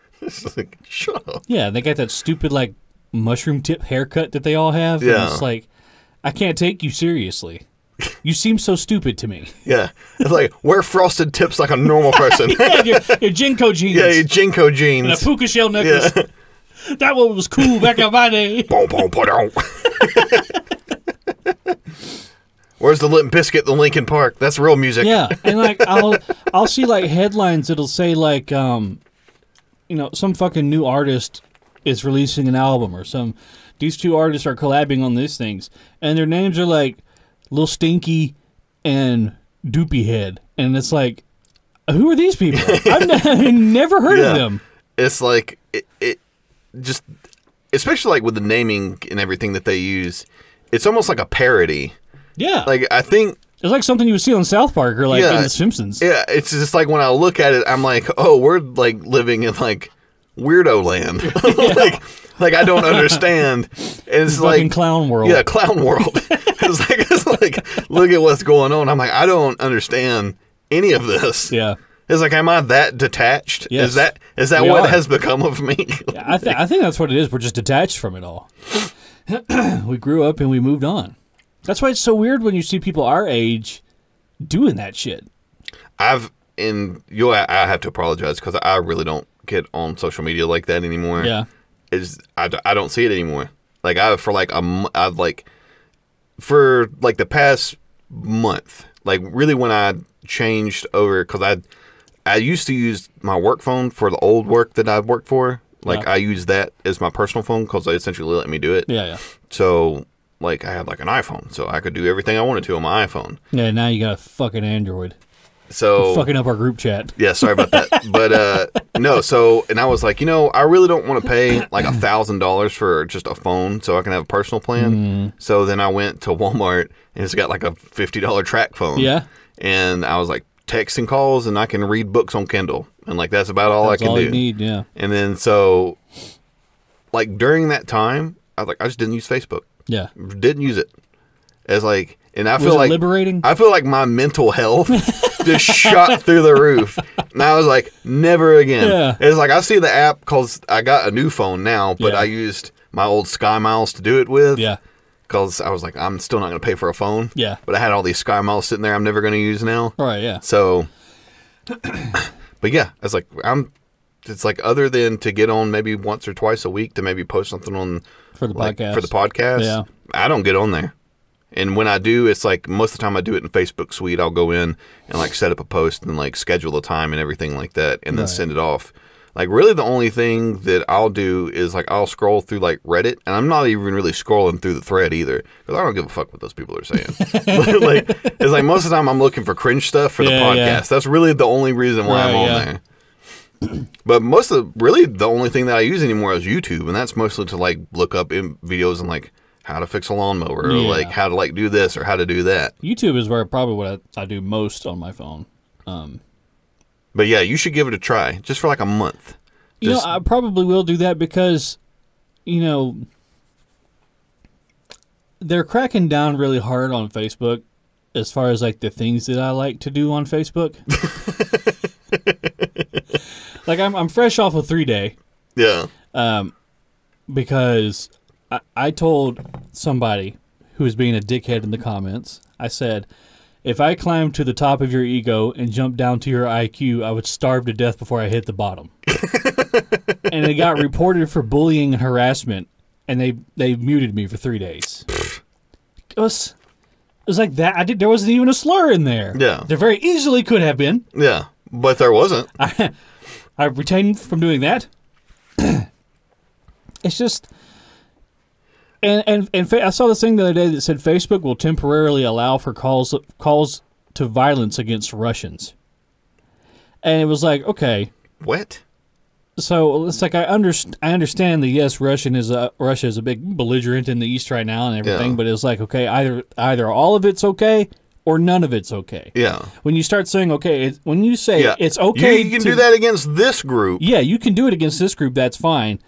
shut up. Yeah, they got that stupid, like, mushroom tip haircut that they all have. Yeah. And it's like, I can't take you seriously. You seem so stupid to me. Yeah. It's like, wear frosted tips like a normal person. Yeah, your Jinko jeans. Yeah, your Jinko jeans. And a puka shell necklace. Yeah. That one was cool back in my day. Boom, boom, boom. Where's the Limp Bizkit, the Linkin Park? That's real music. Yeah, and like I'll see like headlines that'll say like you know, some fucking new artist is releasing an album or these two artists are collabing on these things, and their names are like Lil Stinky and Doopy Head, and it's like, who are these people? I've never heard of them. It's like it just, especially like with the naming and everything that they use, it's almost like a parody. Yeah, like I think it's like something you would see on South Park or like in The Simpsons. Yeah, it's just like when I look at it, I'm like, oh, we're like living in like weirdo land. like I don't understand. And it's like clown world. Yeah, clown world. It's like look at what's going on. I'm like, I don't understand any of this. Yeah. It's like, am I that detached? Yes. Is that what has become of me? Yeah, I think that's what it is. We're just detached from it all. We grew up and we moved on. That's why it's so weird when you see people our age doing that shit. I've and I have to apologize because I really don't get on social media like that anymore. Yeah. I don't see it anymore. Like for the past month, like really when I changed over, because I used to use my work phone for the old work that I worked for. Like I used that as my personal phone because they essentially let me do it. Yeah. So like I had like an iPhone, so I could do everything I wanted to on my iPhone. Yeah. Now you got a fucking Android. So you're fucking up our group chat. Yeah, sorry about that. But no, and I was like, I really don't want to pay like $1,000 for just a phone so I can have a personal plan. So then I went to Walmart and it's got like a $50 track phone. Yeah. And I was like texting calls and I can read books on Kindle. And like that's about all I can do. You need, yeah. And then so like during that time, I just didn't use Facebook. Yeah. Didn't use it. As like, and I Was feel it like liberating? I feel like my mental health just shot through the roof. And I was like, never again. Yeah. It's like I see the app because I got a new phone now, but I used my old Sky Miles to do it with. Yeah. Because I was like, I'm still not going to pay for a phone. Yeah. But I had all these Sky Miles sitting there I'm never going to use now. All right, yeah. So, but yeah, it's like, it's like other than to get on maybe once or twice a week to maybe post something on for the podcast. For the podcast. Yeah. I don't get on there. And when I do, it's like most of the time I do it in Facebook Suite. I'll go in and like set up a post and like schedule the time and everything like that and then send it off. Like really the only thing that I'll do is like I'll scroll through like Reddit, and I'm not even really scrolling through the thread either because I don't give a fuck what those people are saying. Like it's like most of the time I'm looking for cringe stuff for the podcast. Yeah. That's really the only reason why I'm on there. But really the only thing that I use anymore is YouTube, and that's mostly to like look up videos and like how to fix a lawnmower, or like how to like do this or how to do that. YouTube is probably what I do most on my phone. But yeah, you should give it a try just for like a month. I probably will do that because, they're cracking down really hard on Facebook as far as like the things that I like to do on Facebook. Like I'm fresh off a 3-day. Yeah. Because I told somebody who was being a dickhead in the comments, I said, if I climbed to the top of your ego and jumped down to your IQ, I would starve to death before I hit the bottom. And it got reported for bullying and harassment, and they muted me for 3 days. It was like that. There wasn't even a slur in there. Yeah. There very easily could have been. Yeah, but there wasn't. I retained from doing that. It's just... And I saw this thing the other day that said Facebook will temporarily allow for calls to violence against Russians. And it was like, okay. What? So it's like I understand that yes, Russia is a big belligerent in the East right now and everything, but it's like, okay, either all of it's okay or none of it's okay. Yeah. When you start saying when you say it's okay, you can do that against this group. Yeah, you can do it against this group. That's fine.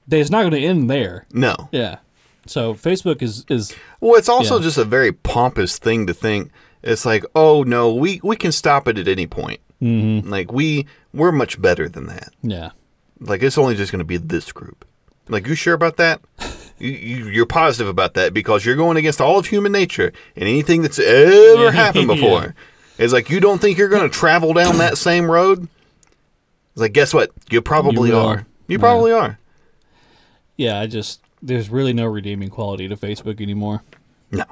It's not going to end there. No. Yeah. So Facebook is well, it's also just a very pompous thing to think. It's like, oh no, we can stop it at any point. Mm-hmm. Like we're much better than that. Yeah. Like it's only just going to be this group. Like you sure about that? You're positive about that because you're going against all of human nature and anything that's ever happened before. Yeah. It's like you don't think you're going to travel down that same road. It's like guess what? You probably are. You probably are. Yeah, there's really no redeeming quality to Facebook anymore. No.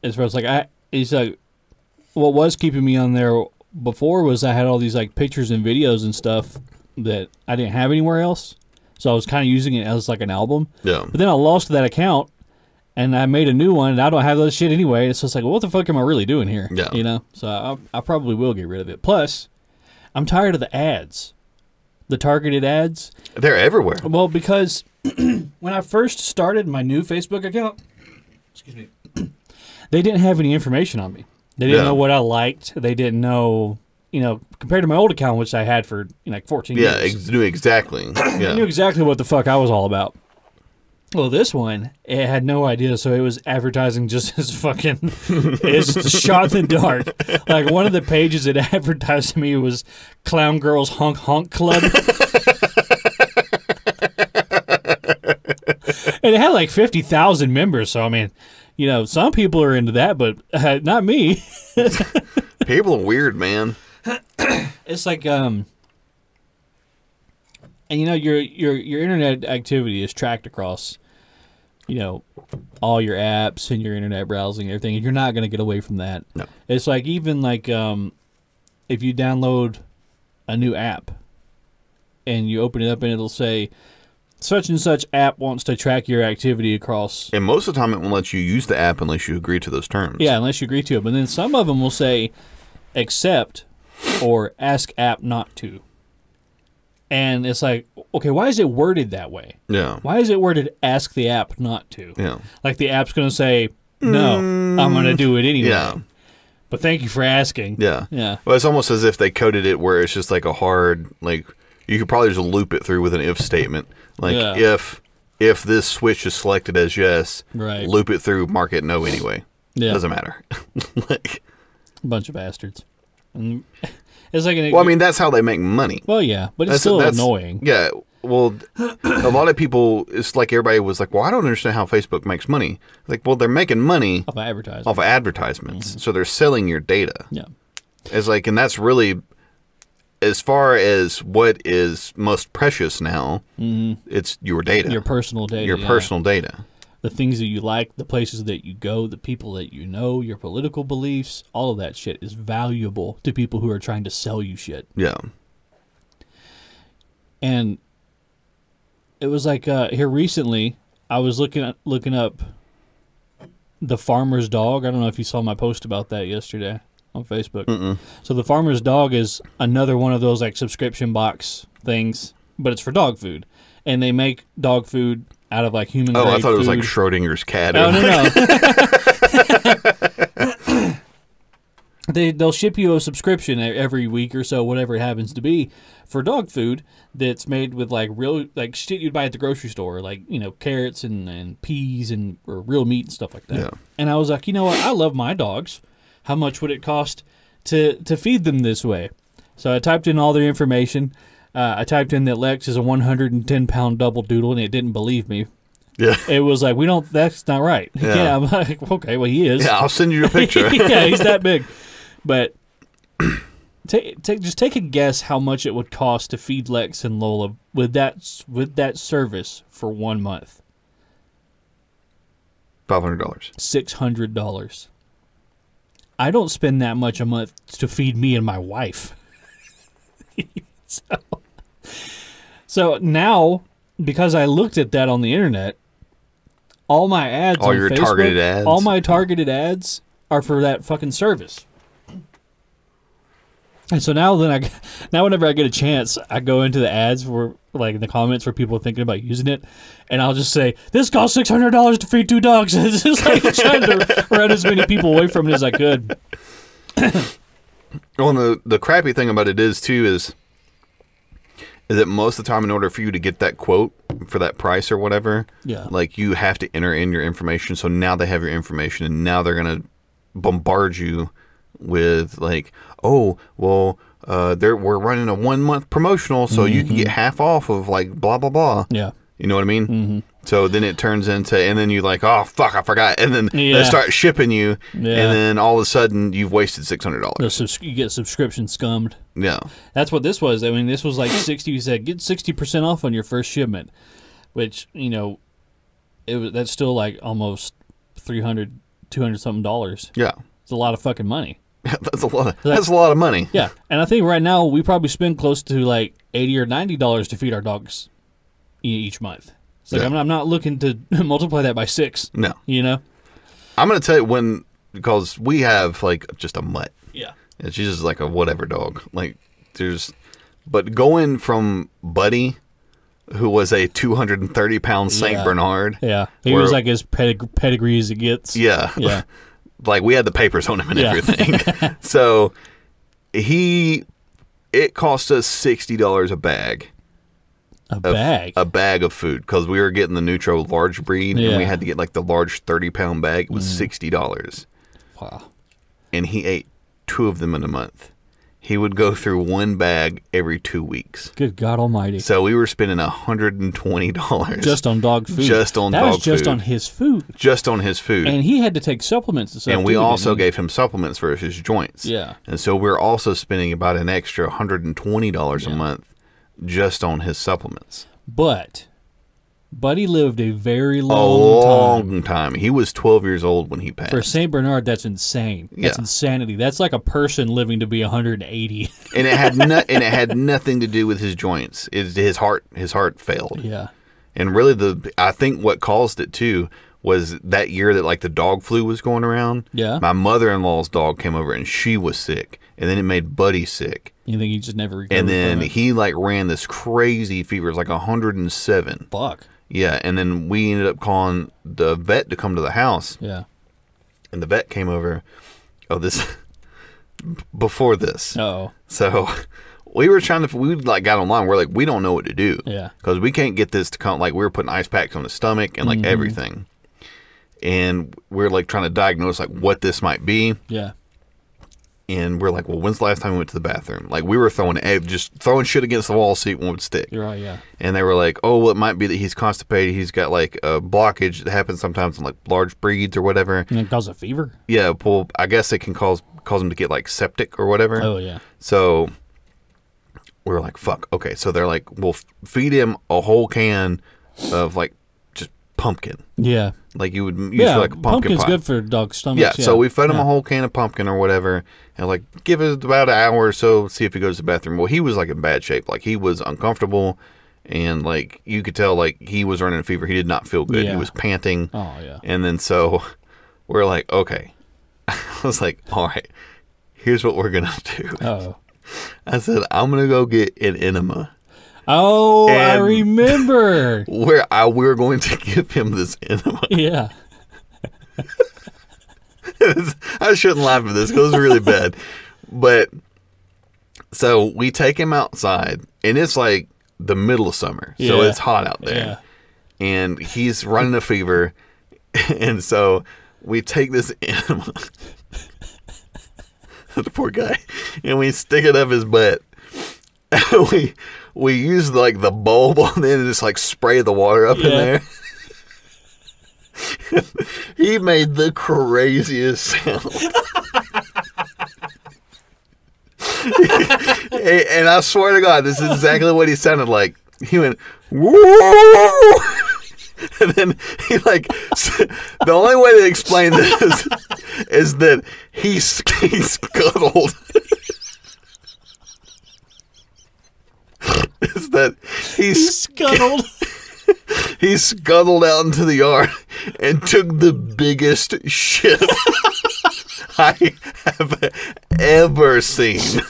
As far as it's like, what was keeping me on there before was I had all these like pictures and videos and stuff that I didn't have anywhere else. So I was kind of using it as like an album. Yeah. But then I lost that account and I made a new one and I don't have those shit anyway. It's just like, well, what the fuck am I really doing here? Yeah. So I probably will get rid of it. Plus, I'm tired of the ads. The targeted ads. They're everywhere. Well, because when I first started my new Facebook account, they didn't have any information on me. They didn't know what I liked. They didn't know, compared to my old account, which I had for like 14 years. Yeah, knew exactly. Yeah. I knew exactly what the fuck I was all about. Well, this one, it had no idea, so it was advertising just as fucking, it's just a shot in the dark. Like, one of the pages it advertised to me was Clown Girls Honk Honk Club. And it had like 50,000 members, so I mean, some people are into that, but not me. People are weird, man. It's like and you know your internet activity is tracked across, you know, all your apps and your internet browsing and everything. You're not going to get away from that. No. It's like even like if you download a new app and you open it up and it'll say such and such app wants to track your activity across. And most of the time it won't let you use the app unless you agree to those terms. Yeah, unless you agree to it. But then some of them will say accept or ask app not to. And it's like, okay, why is it worded that way? Yeah. Why is it worded ask the app not to? Yeah. Like the app's going to say, no, I'm going to do it anyway. Yeah. But thank you for asking. Yeah. Yeah. Well, it's almost as if they coded it where it's just like a hard, like, you could probably just loop it through with an if statement. Like, if this switch is selected as yes, right, loop it through, mark it no anyway. Yeah. Doesn't matter. Like, bunch of bastards. And it's like well, I mean, that's how they make money. Well, yeah, but it's still annoying. Yeah. Well, a lot of people, it's like everybody was like, well, I don't understand how Facebook makes money. Like, well, they're making money off advertisements. Off of advertisements. So they're selling your data. Yeah. It's like, and that's really, as far as what is most precious now, it's your data. Your personal data. Your personal data. The things that you like, the places that you go, the people that you know, your political beliefs, all of that shit is valuable to people who are trying to sell you shit. Yeah. And it was like here recently, I was looking up the farmer's dog. I don't know if you saw my post about that yesterday on Facebook. Mm-mm. So the farmer's dog is another one of those like subscription box things, but it's for dog food, and they make dog food out of like human grade I thought food. it was like Schrodinger's cat. No. They'll ship you a subscription every week or so, whatever it happens to be, for dog food that's made with like real like shit you'd buy at the grocery store, like, you know, carrots and peas and or real meat and stuff like that. Yeah. And I was like, you know what? I love my dogs. How much would it cost to feed them this way? So I typed in all their information. I typed in that Lex is a 110-pound double doodle, and it didn't believe me. Yeah. It was like, that's not right. Yeah. I'm like, okay, well, he is. Yeah, I'll send you a picture. Yeah, he's that big. But just take a guess how much it would cost to feed Lex and Lola with that service for 1 month. $500. $600. I don't spend that much a month to feed me and my wife. So now, because I looked at that on the internet, all my ads on your Facebook, targeted ads. all my targeted ads are for that fucking service. And so now whenever I get a chance, I go into the ads for like in the comments where people are thinking about using it, and I'll just say, this costs $600 to feed 2 dogs. It's just like trying to run as many people away from it as I could. Well, and the crappy thing about it is that most of the time, in order for you to get that quote for that price or whatever, yeah, like you have to enter in your information. So now they have your information, and now they're gonna bombard you with like, oh, well, we're running a 1 month promotional, so you can get half off of like blah blah blah. Yeah, you know what I mean? Mm-hmm. So then it turns into, and then you're like, oh fuck, I forgot, and then they start shipping you, and then all of a sudden you've wasted $600. You get subscription scummed. Yeah, that's what this was. I mean, this was like 60. You said get 60% off on your first shipment, which, you know, that's still like almost $300, $200 something. Yeah, it's a lot of fucking money. That's a lot of money. Yeah, and I think right now we probably spend close to like $80 or $90 to feed our dogs each month. So like, I'm not looking to multiply that by 6. No, you know. I'm gonna tell you because we have like just a mutt. Yeah, and she's just like a whatever dog. Like but going from Buddy, who was a 230-pound Saint Bernard. Yeah, he was like as pedigree as it gets. Yeah, yeah. Like we had the papers on him and everything. So it cost us $60 a bag. A bag of food, because we were getting the Nutro large breed, and we had to get like the large 30-pound bag. It was $60. Wow. And he ate 2 of them in a month. he would go through one bag every 2 weeks. Good God Almighty! So we were spending $120 just on dog food. Just on that dog was just food. on his food. Just on his food. And he had to take supplements and stuff. And we too, also gave him supplements for his joints. Yeah. And so we're also spending about an extra $120 a month just on his supplements. But Buddy lived a very long time. He was 12 years old when he passed. For St. Bernard, that's insane. That's insanity. That's like a person living to be 180. And it had nothing to do with his joints. His heart failed. Yeah. And really I think what caused it too was that year that like the dog flu was going around. Yeah. My mother-in-law's dog came over and she was sick. And then it made Buddy sick. You think he just never recovered And then from it? he like ran this crazy fever. It was like 107. Fuck. Yeah, and then we ended up calling the vet to come to the house. Yeah. And the vet came over. Before this. Uh-oh. So we like got online. We're like, we don't know what to do. Yeah. Because we can't get this to come, like we were putting ice packs on his stomach and like everything. And we're like trying to diagnose like what this might be. Yeah. And we're like, well, when's the last time we went to the bathroom? Like, we were just throwing shit against the wall to see if one would stick. You're right, yeah. And they were like, oh, well, it might be that he's constipated. He's got, like, a blockage that happens sometimes in, like, large breeds or whatever. And it causes a fever? Yeah, well, I guess it can cause him to get, like, septic or whatever. Oh, yeah. So we were like, fuck. Okay, so they're like, we'll feed him a whole can of, like, just pumpkin. Yeah. Like you would use for like a pumpkin pumpkin's pie. good for dog stomachs. Yeah, so we fed him a whole can of pumpkin or whatever, and like give it about an hour or so, see if he goes to the bathroom. Well, he was like in bad shape, like he was uncomfortable, and like you could tell like he was running a fever. He did not feel good. Yeah. He was panting. Oh yeah. And then so we're like, okay. I was like, all right, here's what we're gonna do. Oh. I said, I'm gonna go get an enema. Oh, I remember. We're going to give him this enema. Yeah. I shouldn't laugh at this because it's really bad. But so we take him outside, and it's like the middle of summer, so it's hot out there. Yeah. And he's running a fever, and so we take this enema, the poor guy, and we stick it up his butt. We use like the bulb on the end and just like spray the water up in there. He made the craziest sound. And I swear to God, this is exactly what he sounded like. He went, whoa! And then he like, the only way to explain this is that he scuttled. Is that he scuttled. He scuttled out into the yard and took the biggest shit I have ever seen.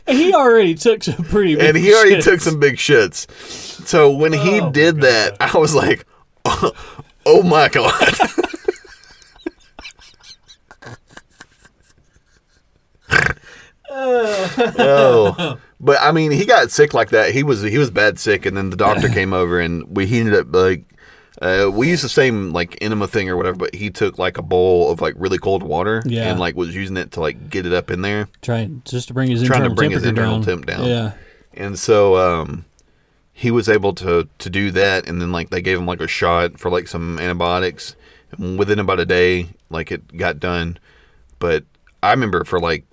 And he already took some pretty big took some big shits. So when he did that, I was like, oh my God. Oh, but I mean, he got sick like that. He was bad sick, and then the doctor came over, and he ended up like we used the same like enema thing or whatever, but he took like a bowl of like really cold water, and like was using it to like get it up in there, trying to bring his internal temp down. Yeah, and so he was able to do that, and then like they gave him like a shot for like some antibiotics, and within about a day, like it got done. But I remember for like.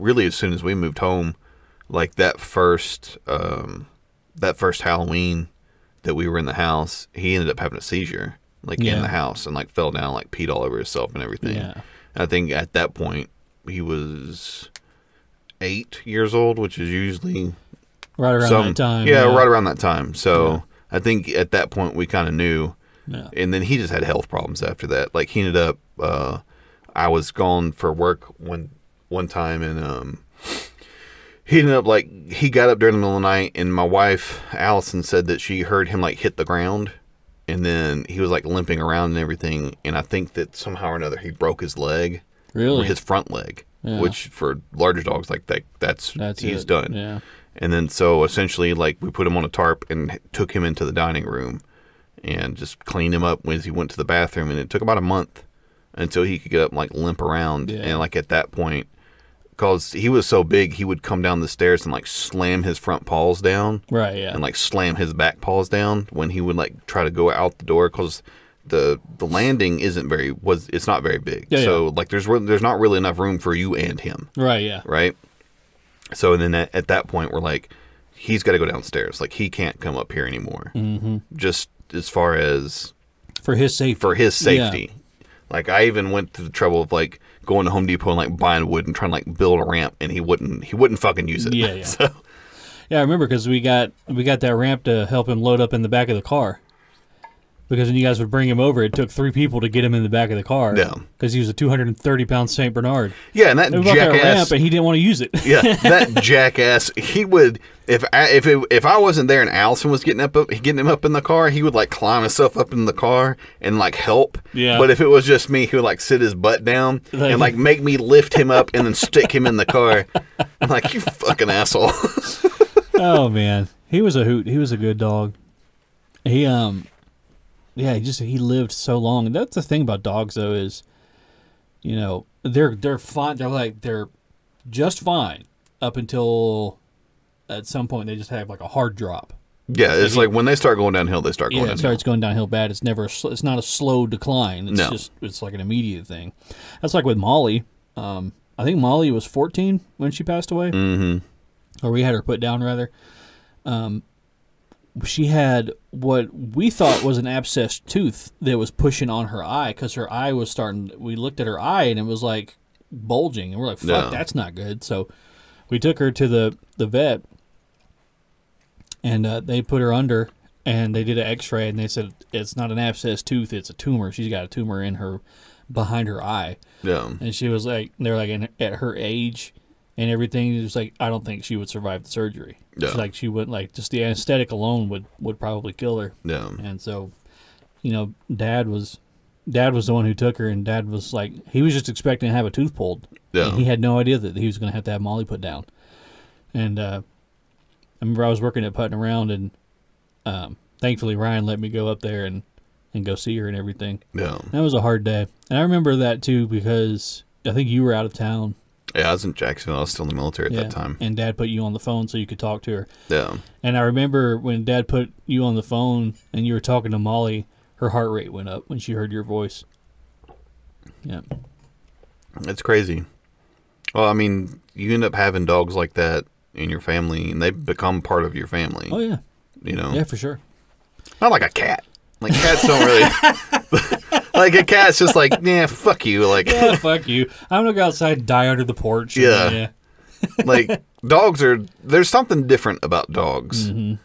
Really, as soon as we moved home, like that first Halloween that we were in the house, he ended up having a seizure, like in the house, and like fell down, like peed all over himself and everything. Yeah. And I think at that point he was 8 years old, which is usually right around that time. Yeah, right around that time. So I think at that point we kind of knew. Yeah. And then he just had health problems after that. Like he ended up, I was gone for work one time, and he ended up like he got up during the middle of the night, and my wife Allison said that she heard him like hit the ground, and then he was like limping around and everything, and I think that somehow or another he broke his leg, or his front leg, which for larger dogs like that's he's done. Yeah. And then so essentially like we put him on a tarp and took him into the dining room and just cleaned him up as he went to the bathroom, and it took about a month until he could get up and like limp around. Yeah. And like at that point, because he was so big, he would come down the stairs and like slam his front paws down. Right, yeah. And like slam his back paws down when he would like try to go out the door, because the landing it's not very big. Yeah, so like there's not really enough room for you and him. Right, yeah. Right? So then at that point, we're like, he's got to go downstairs. Like, he can't come up here anymore. Mm-hmm. Just as far as... For his safety. Yeah. Like, I even went to the trouble of, like, going to Home Depot and, like, buying wood and trying to, like, build a ramp, and he wouldn't fucking use it. Yeah, yeah. So. Yeah, I remember, because we got that ramp to help him load up in the back of the car. Because when you guys would bring him over, it took 3 people to get him in the back of the car. Yeah. Because he was a 230-pound St. Bernard. Yeah, and that jackass... ramp, and he didn't want to use it. Yeah, that jackass, he would... If I wasn't there and Allison was getting him up in the car, he would, like, climb himself up in the car and, like, help. Yeah. But if it was just me, he would, like, sit his butt down and, like, make me lift him up and then stick him in the car. I'm like, you fucking asshole. Oh, man. He was a hoot. He was a good dog. Yeah, he lived so long. And that's the thing about dogs, though, is, you know, they're fine. They're just fine up until at some point they just have like a hard drop. Yeah, it's like when they start going downhill, they start going downhill. It starts going downhill bad. It's not a slow decline. No. It's like an immediate thing. That's like with Molly. I think Molly was 14 when she passed away. Mm-hmm. Or we had her put down, rather. She had what we thought was an abscessed tooth that was pushing on her eye, because her eye was starting. We looked at her eye and it was like bulging, and we're like, "Fuck, that's not good." So we took her to the vet, and they put her under, and they did an X-ray, and they said it's not an abscessed tooth; it's a tumor. She's got a tumor in her behind her eye. Yeah, and she was like, they're like, at her age and everything, it was like, I don't think she would survive the surgery. Yeah. She's like, she wouldn't, like, just the anesthetic alone would probably kill her. Yeah. And so, you know, Dad was the one who took her, and Dad was like, he was just expecting to have a tooth pulled. Yeah. And he had no idea that he was going to have Molly put down. And I remember I was working at Putting Around, and thankfully Ryan let me go up there and go see her and everything. Yeah. And that was a hard day. And I remember that too, because I think you were out of town. Yeah, I was in Jacksonville. I was still in the military at that time. And Dad put you on the phone so you could talk to her. Yeah. And I remember when Dad put you on the phone and you were talking to Molly, her heart rate went up when she heard your voice. Yeah. It's crazy. Well, I mean, you end up having dogs like that in your family, and they become part of your family. Oh, yeah. You know? Yeah, for sure. Not like a cat. Like, cats don't really... Like, a cat's just like, yeah, fuck you. Like, yeah, fuck you. I'm going to go outside and die under the porch. Yeah. Like, dogs there's something different about dogs. Mm-hmm.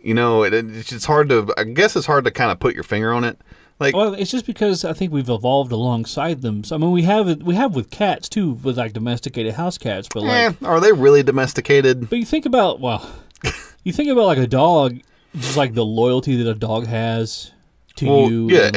You know, it's hard to, I guess it's hard to kind of put your finger on it. Like, well, it's just because I think we've evolved alongside them. So, I mean, we have with cats, too, with, like, domesticated house cats. But, like, are they really domesticated? But you think about, like, a dog, just, like, the loyalty that a dog has to you. Yeah,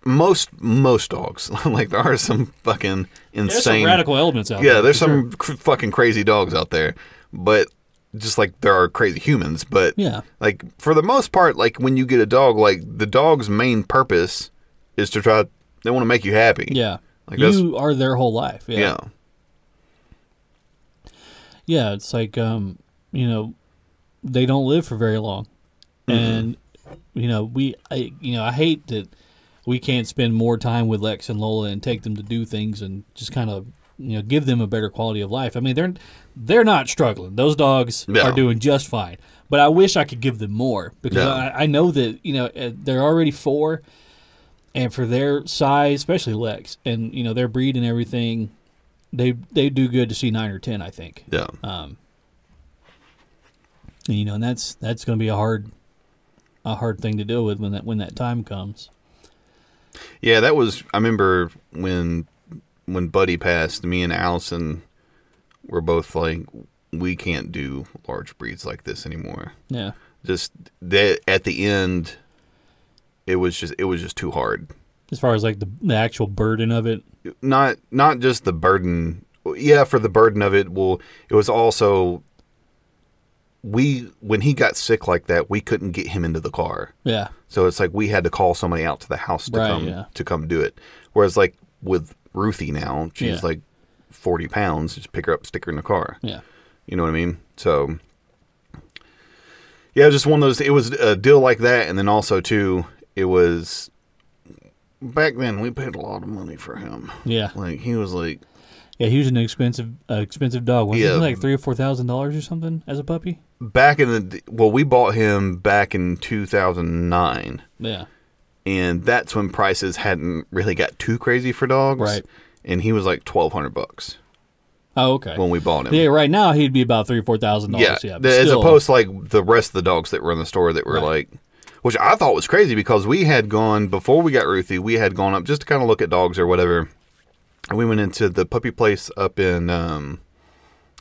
most dogs, like, there are some fucking insane, there's some radical elements out there. Yeah, there's some fucking crazy dogs out there, but just like there are crazy humans. But yeah, like, for the most part, like, when you get a dog, like, the dog's main purpose is to they want to make you happy. Yeah, like, you are their whole life. Yeah. Yeah, it's like, you know, they don't live for very long. Mm-hmm. And, you know, I hate that we can't spend more time with Lex and Lola and take them to do things and just kind of, you know, give them a better quality of life. I mean, they're not struggling. Those dogs are doing just fine. But I wish I could give them more, because I know that, you know, they're already 4, and for their size, especially Lex, and, you know, their breed and everything, they do good to see 9 or 10, I think. Yeah. And, you know, and that's going to be a hard thing to deal with when that time comes. Yeah, that was, I remember when Buddy passed, me and Allison were both like, we can't do large breeds like this anymore. Yeah. Just that at the end, it was just too hard. As far as like the actual burden of it? Not just the burden. Yeah, for the burden of it. Well, it was also when he got sick like that, we couldn't get him into the car. Yeah. So it's like we had to call somebody out to the house to come do it. Whereas like with Ruthie now, she's like 40 pounds. Just pick her up, stick her in the car. Yeah. You know what I mean? So yeah, it was just one of those. It was a deal like that, and then also too, it was back then we paid a lot of money for him. Yeah. Like he was like. Yeah, he was an expensive dog. Wasn't he like $3,000 or $4,000 or something as a puppy? Back in we bought him back in 2009. Yeah, and that's when prices hadn't really got too crazy for dogs. Right. And he was like $1,200. Oh, okay. When we bought him. Yeah, right now he'd be about $3,000 or $4,000. Yeah, as opposed to like the rest of the dogs that were in the store that were like, which I thought was crazy because we had gone before we got Ruthie. We had gone up just to kind of look at dogs or whatever. We went into the puppy place up in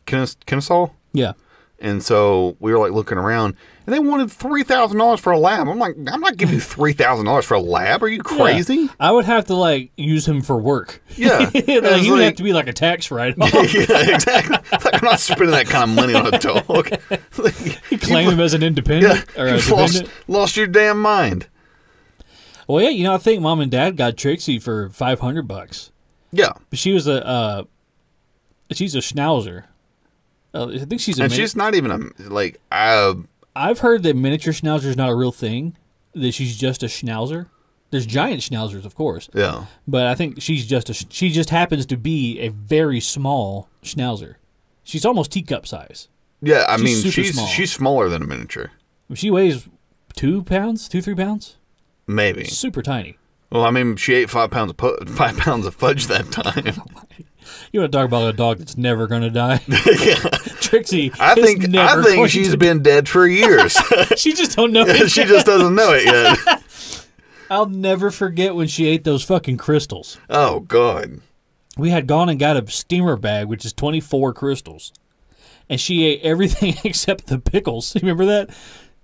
Kennesaw. Yeah. And so we were like looking around, and they wanted $3,000 for a lab. I'm like, I'm not giving you $3,000 for a lab. Are you crazy? Yeah. I would have to like use him for work. Yeah. Like, he would have to be like a tax write-off. Yeah, exactly. It's like, I'm not spending that kind of money on a dog. Like, you claim him as an independent or a dependent. Lost your damn mind. Well, yeah, you know, I think Mom and Dad got Trixie for $500. Yeah, but she's a Schnauzer. I think she's she's not even a like. I've heard that miniature Schnauzer is not a real thing. That she's just a Schnauzer. There's giant Schnauzers, of course. Yeah, but I think she just happens to be a very small Schnauzer. She's almost teacup size. Yeah, I mean she's smaller than a miniature. She weighs 2 pounds, 3 pounds. Maybe super tiny. Well, I mean, she ate 5 pounds of fudge that time. You want to talk about a dog that's never going to die? Yeah. Trixie. I think she's been dead for years. She just don't know it. She just doesn't know it yet. I'll never forget when she ate those fucking crystals. Oh God. We had gone and got a steamer bag, which is 24 crystals, and she ate everything except the pickles. You remember that?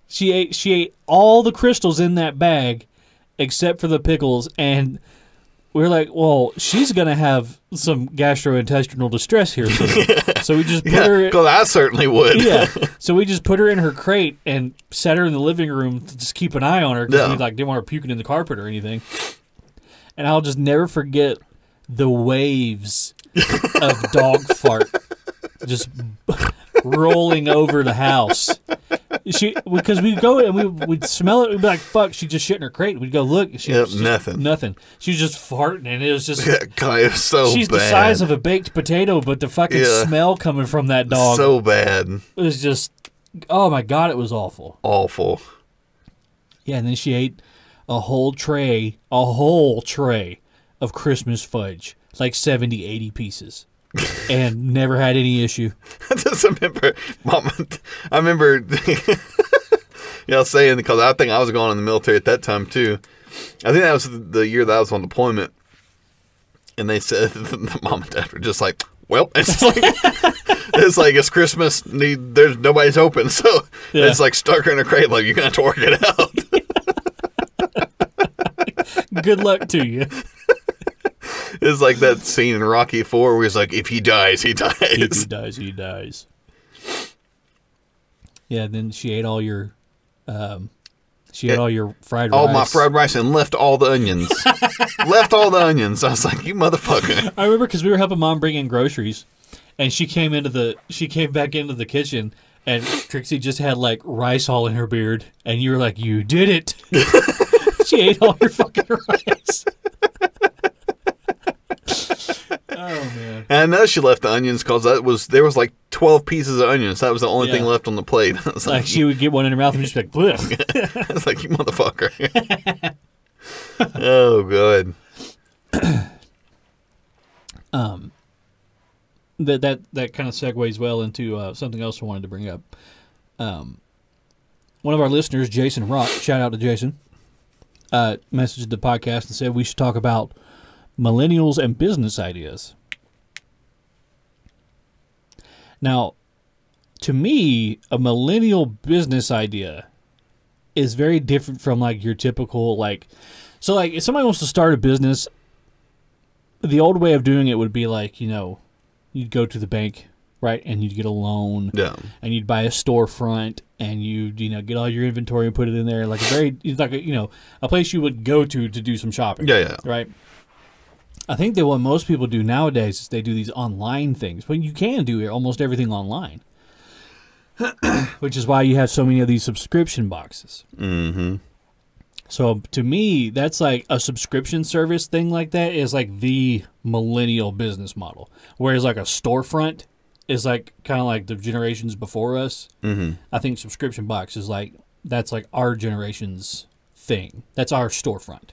She ate all the crystals in that bag except for the pickles, and we're like, well, she's going to have some gastrointestinal distress here soon. So we just put her... Because I certainly would. Yeah. So we just put her in her crate and set her in the living room to just keep an eye on her because we didn't want her puking in the carpet or anything. And I'll just never forget the waves of dog fart just rolling over the house. Because we'd go and we'd smell it, we'd be like, fuck, she just shit in her crate. We'd go look. Nothing. She was just farting, and it was just... God, it was so she's bad. The size of a baked potato, but the fucking smell coming from that dog... So bad. It was just... Oh, my God, it was awful. Awful. Yeah, and then she ate a whole tray of Christmas fudge. Like 70, 80 pieces. And never had any issue. I just remember, I remember, saying, because I think I was going in the military at that time too. I think that was the year that I was on deployment. And they said, the mom and dad were just like, well, it's like it's Christmas, there's nobody's open. So it's like stuck her in a crate, like, you're going to have to work it out. Good luck to you. It's like that scene in Rocky IV where he's like, if he dies, he dies. If he dies, he dies. Yeah, then she ate all your all your fried rice. All my fried rice and left all the onions. Left all the onions. I was like, you motherfucker. I remember because we were helping Mom bring in groceries, and she came back into the kitchen, and Trixie just had like rice all in her beard, and you were like, you did it. She ate all your fucking rice. Oh man! And I know she left the onions because there was like 12 pieces of onions. That was the only thing left on the plate. It's like she would get one in her mouth and just be like, bleh. It's like, you motherfucker. Oh god. That kind of segues well into something else I wanted to bring up. One of our listeners, Jason Rock, shout out to Jason, messaged the podcast and said we should talk about millennials and business ideas. Now, to me, a millennial business idea is very different from like your typical so if somebody wants to start a business, the old way of doing it would be like, you'd go to the bank right? And you'd get a loan, Yeah. and you'd buy a storefront, and you'd get all your inventory and put it in there, like a place you would go to do some shopping. Yeah. Right. I think that what most people do nowadays is they do these online things, but you can do almost everything online, which is why you have so many of these subscription boxes. Mm-hmm. So to me, that's like a subscription service thing like that is like the millennial business model, whereas like a storefront is like kind of like the generations before us. Mm-hmm. I think subscription box is that's like our generation's thing. That's our storefront.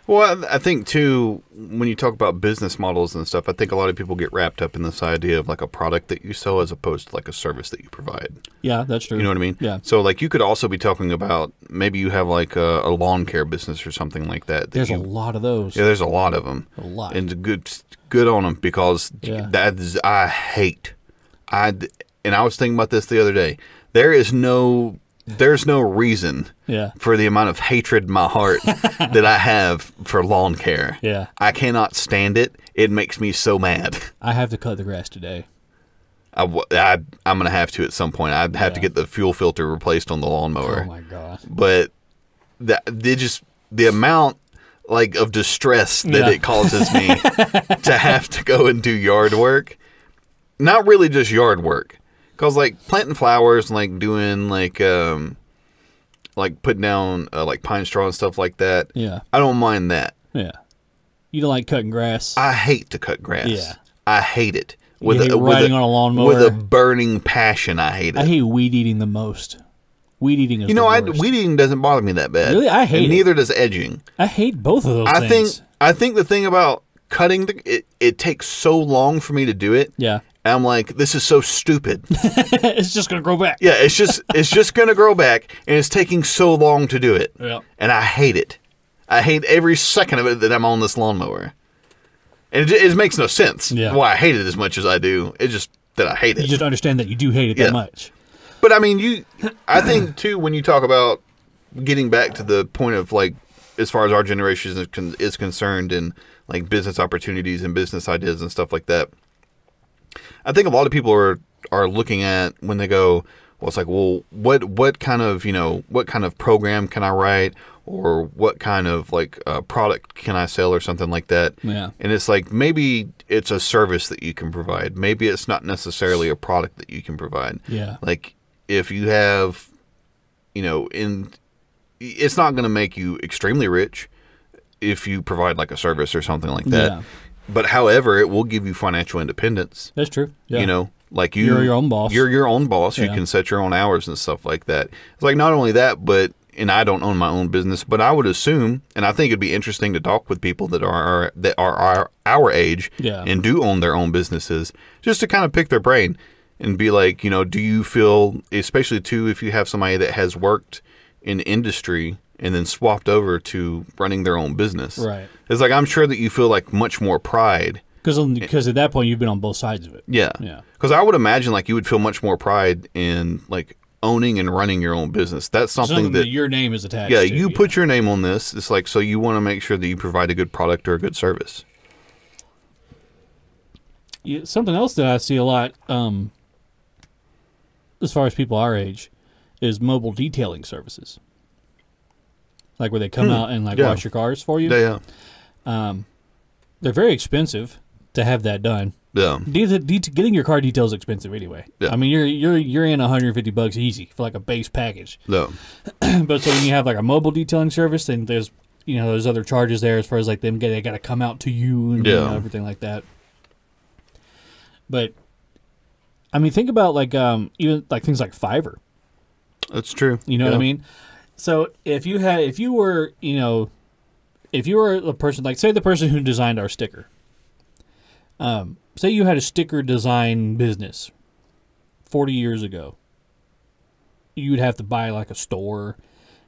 Well, I think, too, when you talk about business models and stuff, I think a lot of people get wrapped up in this idea of, like, a product that you sell as opposed to, like, a service that you provide. Yeah, that's true. You know what I mean? Yeah. So, like, you could also be talking about maybe you have, like, a lawn care business or something like that. There's a lot of those. Yeah, there's a lot of them. A lot. And good on them because that is, I hate. And I was thinking about this the other day. There's no reason for the amount of hatred in my heart that I have for lawn care. Yeah. I cannot stand it. It makes me so mad. I have to cut the grass today. I'm going to have to at some point. I'd have to get the fuel filter replaced on the lawnmower. Oh, my God. But the amount like of distress that it causes me to have to go and do yard work, not really just yard work. Because, like, planting flowers and, like, doing, like putting down, like, pine straw and stuff like that. Yeah. I don't mind that. Yeah. You don't like cutting grass? I hate to cut grass. Yeah. I hate it. Riding on a lawnmower? With a burning passion, I hate it. I hate weed eating the most. Weed eating is the worst. Weed eating doesn't bother me that bad. Really? I hate it. Neither does edging. I hate both of those things. I think the thing about cutting, it takes so long for me to do it. Yeah. I'm like, this is so stupid. It's just gonna grow back. Yeah, it's just gonna grow back, and it's taking so long to do it. Yeah. And I hate it. I hate every second of it that I'm on this lawnmower. And it makes no sense why I hate it as much as I do. It's just that I hate it. You just understand that you do hate it that much. But I mean, I think too when you talk about getting back to the point of like, as far as our generation is concerned, and like business opportunities and business ideas and stuff like that. I think a lot of people are looking at when they go, well, it's like, well, what kind of program can I write, or what kind of like product can I sell, or something like that. Yeah. And it's like maybe it's a service that you can provide. Maybe it's not necessarily a product that you can provide. Yeah. Like if you have, it's not going to make you extremely rich if you provide like a service or something like that. Yeah. But however, it will give you financial independence. That's true. Yeah. Like you're your own boss. You're your own boss. Yeah. You can set your own hours and stuff like that. It's like not only that, but and I don't own my own business, but I would assume, and I think it'd be interesting to talk with people that are our age and do own their own businesses, just to kind of pick their brain and be like, do you feel, especially too, if you have somebody that has worked in industry and then swapped over to running their own business. Right. It's like, I'm sure that you feel like much more pride. Because at that point, you've been on both sides of it. Yeah. Yeah. Because I would imagine like you would feel much more pride in like owning and running your own business. That's something that your name is attached to. Yeah, you put your name on this. It's like, so you want to make sure that you provide a good product or a good service. Yeah, something else that I see a lot, as far as people our age, is mobile detailing services. Like where they come out and like wash your cars for you. Yeah. They're very expensive to have that done. Yeah. Getting your car details is expensive anyway. Yeah. I mean, you're in $150 easy for like a base package. Yeah. But so when you have like a mobile detailing service, then there's there's other charges there as far as like they got to come out to you and everything like that. But I mean, think about like even like things like Fiverr. That's true. You know what I mean? So if you were a person, like say the person who designed our sticker, say you had a sticker design business 40 years ago, you'd have to buy like a store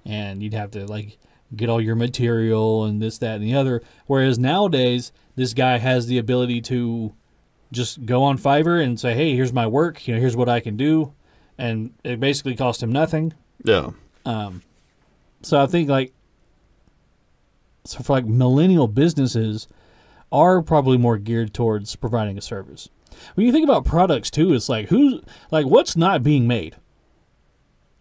and you'd have to like get all your material and this, that, and the other. Whereas nowadays, this guy has the ability to just go on Fiverr and say, hey, here's my work, here's what I can do. And it basically cost him nothing. Yeah. So I think for millennial businesses are probably more geared towards providing a service. When you think about products too, it's like what's not being made?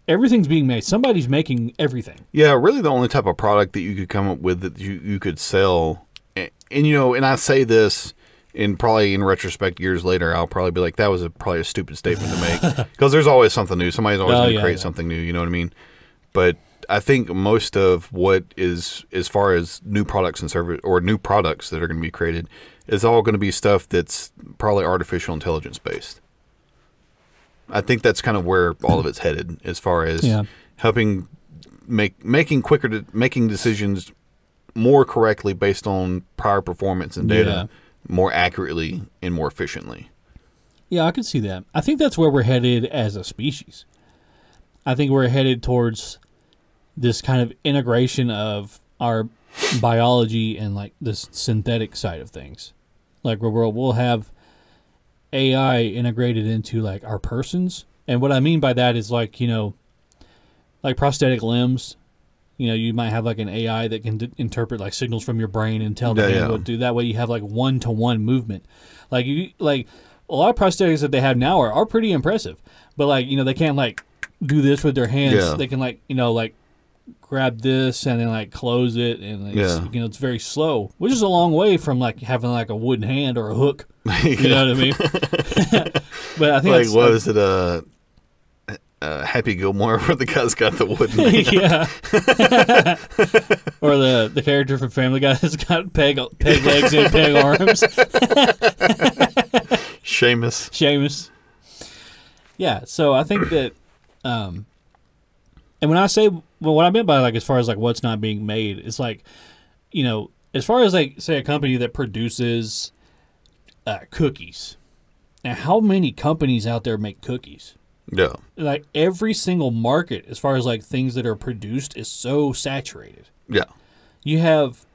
Everything's being made. Somebody's making everything. Yeah, really the only type of product that you could come up with that you could sell, and and I say this, and probably in retrospect years later, I'll probably be like, that was probably a stupid statement to make, because there's always something new. Somebody's always going to create something new, you know what I mean? But I think most of what is, as far as new products and service, or new products that are going to be created, is all going to be stuff that's probably artificial intelligence based. I think that's kind of where all of it's headed, as far as helping making decisions more correctly based on prior performance and data, more accurately and more efficiently. Yeah, I could see that. I think that's where we're headed as a species. I think we're headed towards this kind of integration of our biology and like this synthetic side of things. Like where we'll have AI integrated into like our persons. And what I mean by that is like, like prosthetic limbs. You might have like an AI that can interpret like signals from your brain and tell the hand what to do. That way you have like one-to-one movement. Like a lot of prosthetics that they have now are pretty impressive. But like, they can't like do this with their hands. Yeah. They can like, like grab this and then like close it, and it's very slow, which is a long way from like having like a wooden hand or a hook. You know what I mean? But I think like what is it? Happy Gilmore, where the guy's got the wooden hand. Yeah. Or the character from Family Guy has got peg legs and peg arms. Seamus. Yeah. So I think that, and when I say, well, what I meant by like as far as like what's not being made, it's like, as far as like say a company that produces cookies. Now, how many companies out there make cookies? Yeah. Like every single market, as far as like things that are produced, is so saturated. Yeah. If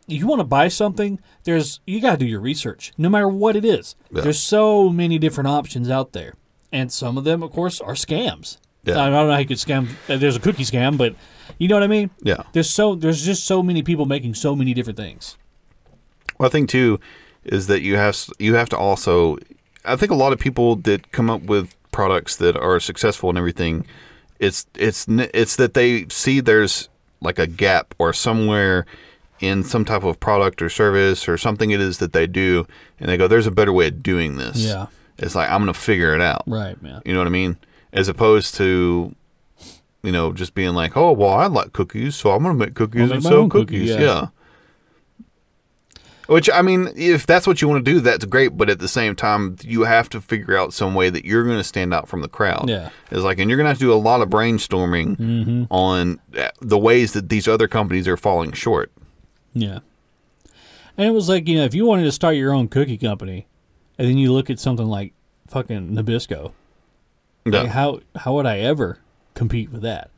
you want to buy something, you got to do your research, no matter what it is. Yeah. There's so many different options out there, and some of them, of course, are scams. Yeah. I don't know how you could scam. There's a cookie scam, but you know what I mean? Yeah. There's just so many people making so many different things. Well, I think too is that you have to also. I think a lot of people that come up with products that are successful and everything, it's that they see there's like a gap or somewhere in some type of product or service or something it is that they do, and they go, "There's a better way of doing this." Yeah. It's like, I'm going to figure it out. Right, man. You know what I mean? As opposed to, just being like, oh, well, I like cookies, so I'm going to make cookies and sell cookies. Yeah. Which, I mean, if that's what you want to do, that's great. But at the same time, you have to figure out some way that you're going to stand out from the crowd. Yeah. It's like, and you're going to have to do a lot of brainstorming on the ways that these other companies are falling short. Yeah. And it was like, if you wanted to start your own cookie company, and then you look at something like fucking Nabisco, like how would I ever compete with that?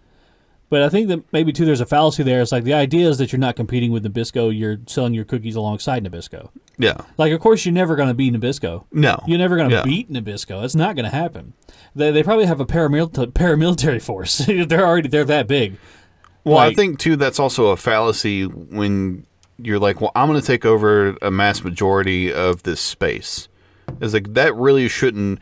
But I think that maybe, too, there's a fallacy there. It's like the idea is that you're not competing with Nabisco. You're selling your cookies alongside Nabisco. Yeah. Like, of course, you're never going to beat Nabisco. No. You're never going to beat Nabisco. It's not going to happen. They probably have a paramilitary force. They're that big. Well, I think, too, that's also a fallacy when you're like, well, I'm going to take over a mass majority of this space. It's like that really shouldn't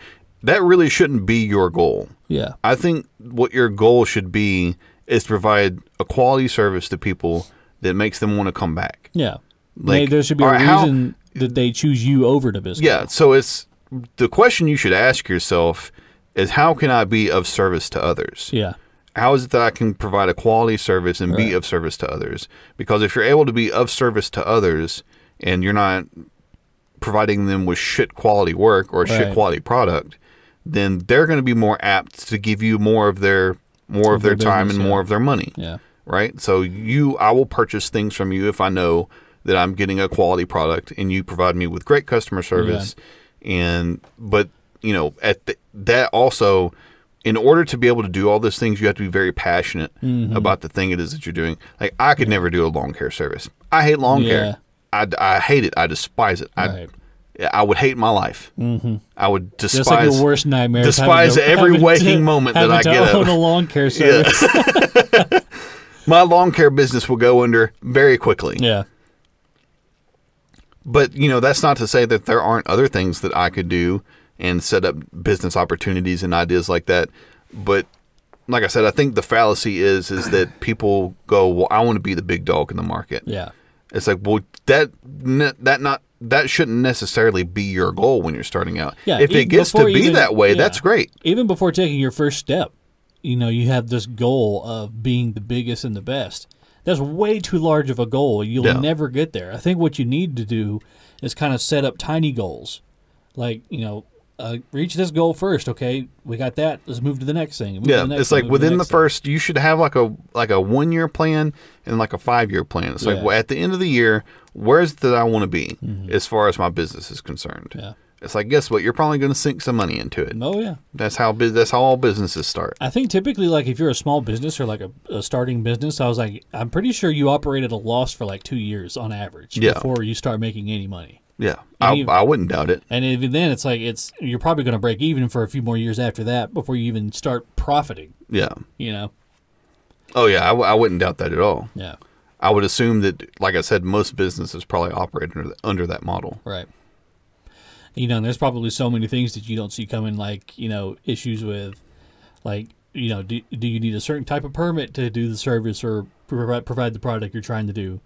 be your goal. Yeah. I think what your goal should be is to provide a quality service to people that makes them want to come back. Yeah. Like, there should be a reason that they choose you over Nabisco. Yeah. So it's the question you should ask yourself is, how can I be of service to others? Yeah. How is it that I can provide a quality service and be of service to others? Because if you're able to be of service to others and you're not providing them with shit quality work or shit quality product, then they're going to be more apt to give you more of their time and more of their money. Yeah. Right? So I will purchase things from you if I know that I'm getting a quality product and you provide me with great customer service. Yeah. But that also, in order to be able to do all those things, you have to be very passionate about the thing it is that you're doing. Like, I could never do a lawn care service. I hate lawn care. I hate it. I despise it. I would hate my life. I would despise. That's like your worst nightmare. Despise every waking moment that I get of a lawn care service. Yeah. My lawn care business will go under very quickly. Yeah. But, you know, that's not to say that there aren't other things that I could do and set up business opportunities and ideas like that. But like I said, I think the fallacy is that people go, well, I want to be the big dog in the market. Yeah. It's like, well, that shouldn't necessarily be your goal when you're starting out. Yeah, if it gets to be that way, that's great. Even before taking your first step, you know, you have this goal of being the biggest and the best. That's way too large of a goal. You'll never get there. I think what you need to do is kind of set up tiny goals. Like, you know, reach this goal first. Okay, we got that. Let's move to the next thing. It's like within the first, you should have like a 1 year plan and like a 5 year plan. It's like, well, at the end of the year, where's that I want to be as far as my business is concerned? Yeah. It's like, guess what? You're probably going to sink some money into it. Oh, yeah. That's how all businesses start. I think typically, like, if you're a small business or like a starting business, I'm pretty sure you operate at a loss for like 2 years on average before you start making any money. Yeah, I wouldn't doubt it. And even then, it's like you're probably going to break even for a few more years after that before you even start profiting. Yeah. You know? Oh, yeah, I wouldn't doubt that at all. Yeah. I would assume that, like I said, most businesses probably operate under that model. Right. You know, and there's probably so many things that you don't see coming, like, you know, issues with, like, you know, do you need a certain type of permit to do the service or provide the product you're trying to do?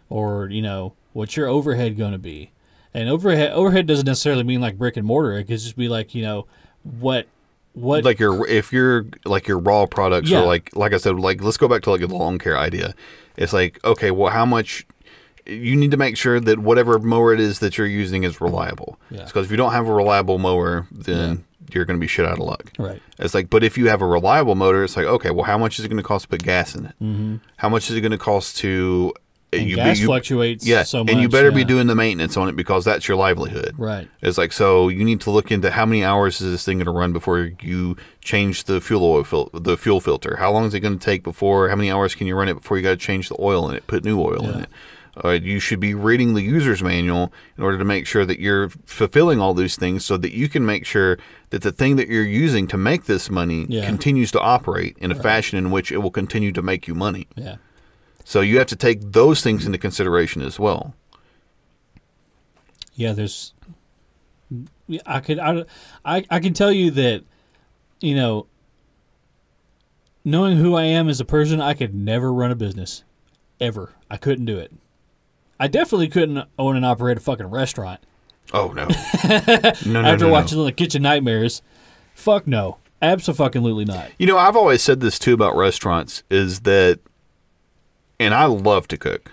Or, you know, what's your overhead going to be? And overhead doesn't necessarily mean like brick and mortar. It could just be like, you know, what like if you're like your raw products or like I said, like let's go back to like the lawn care idea. It's like, okay, well, how much you need to make sure that whatever mower it is that you're using is reliable. Yeah. Because if you don't have a reliable mower, then you're going to be shit out of luck. Right. It's like, but if you have a reliable motor, it's like, okay, well, how much is it going to cost to put gas in it? Mm-hmm. How much is it going to cost to gas fluctuates so much. And you better be doing the maintenance on it because that's your livelihood. Right. It's like, so you need to look into how many hours is this thing going to run before you change the fuel filter? How long is it going to take before, how many hours can you run it before you got to change the oil in it, put new oil in it? You should be reading the user's manual in order to make sure that you're fulfilling all these things so that you can make sure that the thing that you're using to make this money continues to operate in a fashion in which it will continue to make you money. Yeah. So you have to take those things into consideration as well. Yeah, I can tell you that, you know, knowing who I am as a person, I could never run a business. Ever. I couldn't do it. I definitely couldn't own and operate a fucking restaurant. Oh, no. After watching the Kitchen Nightmares, fuck no. Abso-fucking-lutely not. You know, I've always said this, too, about restaurants, is that, and I love to cook.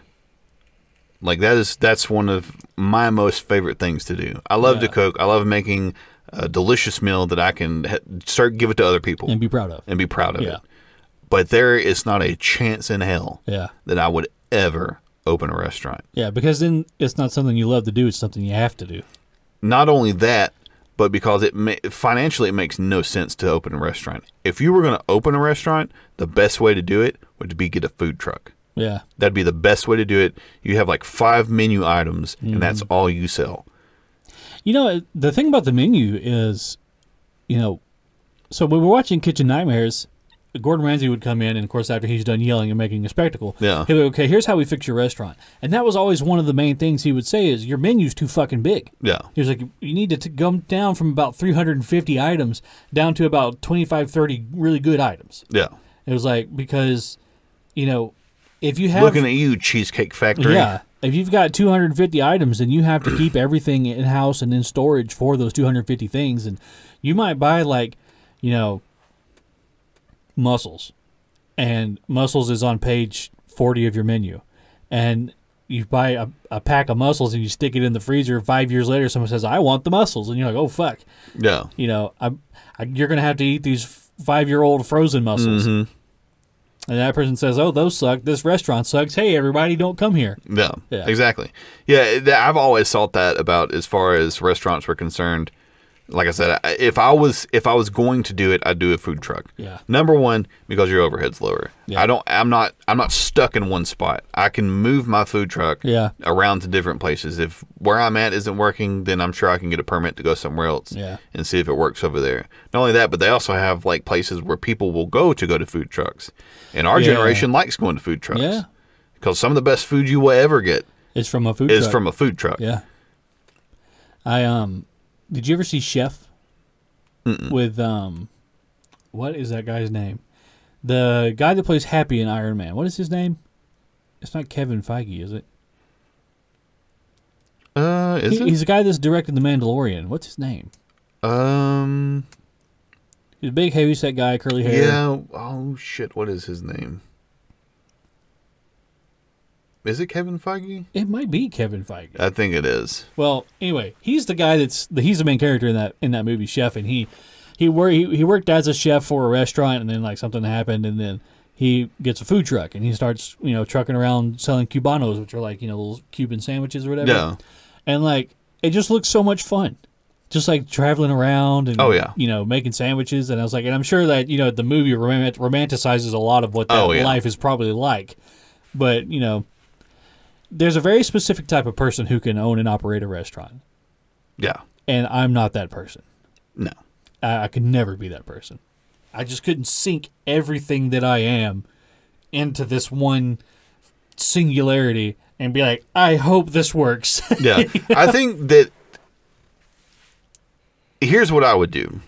Like, that's one of my most favorite things to do. I love to cook. I love making a delicious meal that I can give it to other people. And be proud of. It. But there is not a chance in hell that I would ever open a restaurant. Yeah, because then it's not something you love to do. It's something you have to do. Not only that, but because financially it makes no sense to open a restaurant. If you were going to open a restaurant, the best way to do it would be get a food truck. Yeah. That'd be the best way to do it. You have like 5 menu items, and that's all you sell. You know, the thing about the menu is, you know, so when we're watching Kitchen Nightmares, Gordon Ramsay would come in, and of course, after he's done yelling and making a spectacle, he'd be like, okay, here's how we fix your restaurant. And that was always one of the main things he would say is, your menu's too fucking big. Yeah. He was like, you need to go down from about 350 items down to about 25, 30 really good items. Yeah. It was like, because, you know, if you have... Looking at you, Cheesecake Factory. Yeah. If you've got 250 items, then you have to keep everything in-house and in storage for those 250 things. And you might buy, like, you know, mussels, and mussels is on page 40 of your menu, and you buy a pack of mussels and you stick it in the freezer. 5 years later, someone says, I want the mussels, and you're like, oh fuck, you know, you're gonna have to eat these 5-year-old frozen mussels. And that person says, oh, those suck, this restaurant sucks, hey everybody, don't come here. Yeah. Exactly. I've always thought that about as far as restaurants were concerned. Like I said, if I was going to do it, I'd do a food truck. Yeah. Number one, because your overhead's lower. Yeah. I'm not stuck in one spot. I can move my food truck around to different places. If where I'm at isn't working, then I'm sure I can get a permit to go somewhere else and see if it works over there. Not only that, but they also have like places where people will go to food trucks. And our generation likes going to food trucks. Yeah. Because some of the best food you will ever get is from a food truck. Yeah. Did you ever see Chef? Mm-mm. With what is that guy's name? The guy that plays Happy in Iron Man. What is his name? It's not Kevin Feige, is it? Is it? He's the guy that's directed The Mandalorian. What's his name? He's a big, heavy-set guy, curly hair. Yeah. Oh shit! What is his name? Is it Kevin Feige? It might be Kevin Feige. I think it is. Well, anyway, he's the guy he's the main character in that movie, Chef, and he worked as a chef for a restaurant, and then like something happened, and then he gets a food truck, and he starts trucking around selling Cubanos, which are like little Cuban sandwiches or whatever. Yeah. And like it just looks so much fun, just like traveling around and making sandwiches. And I was like, and I'm sure that the movie romanticizes a lot of what that life is probably like, but there's a very specific type of person who can own and operate a restaurant. Yeah. And I'm not that person. No. I could never be that person. I just couldn't sink everything that I am into this one singularity and be like, I hope this works. Yeah. I think that here's what I would do.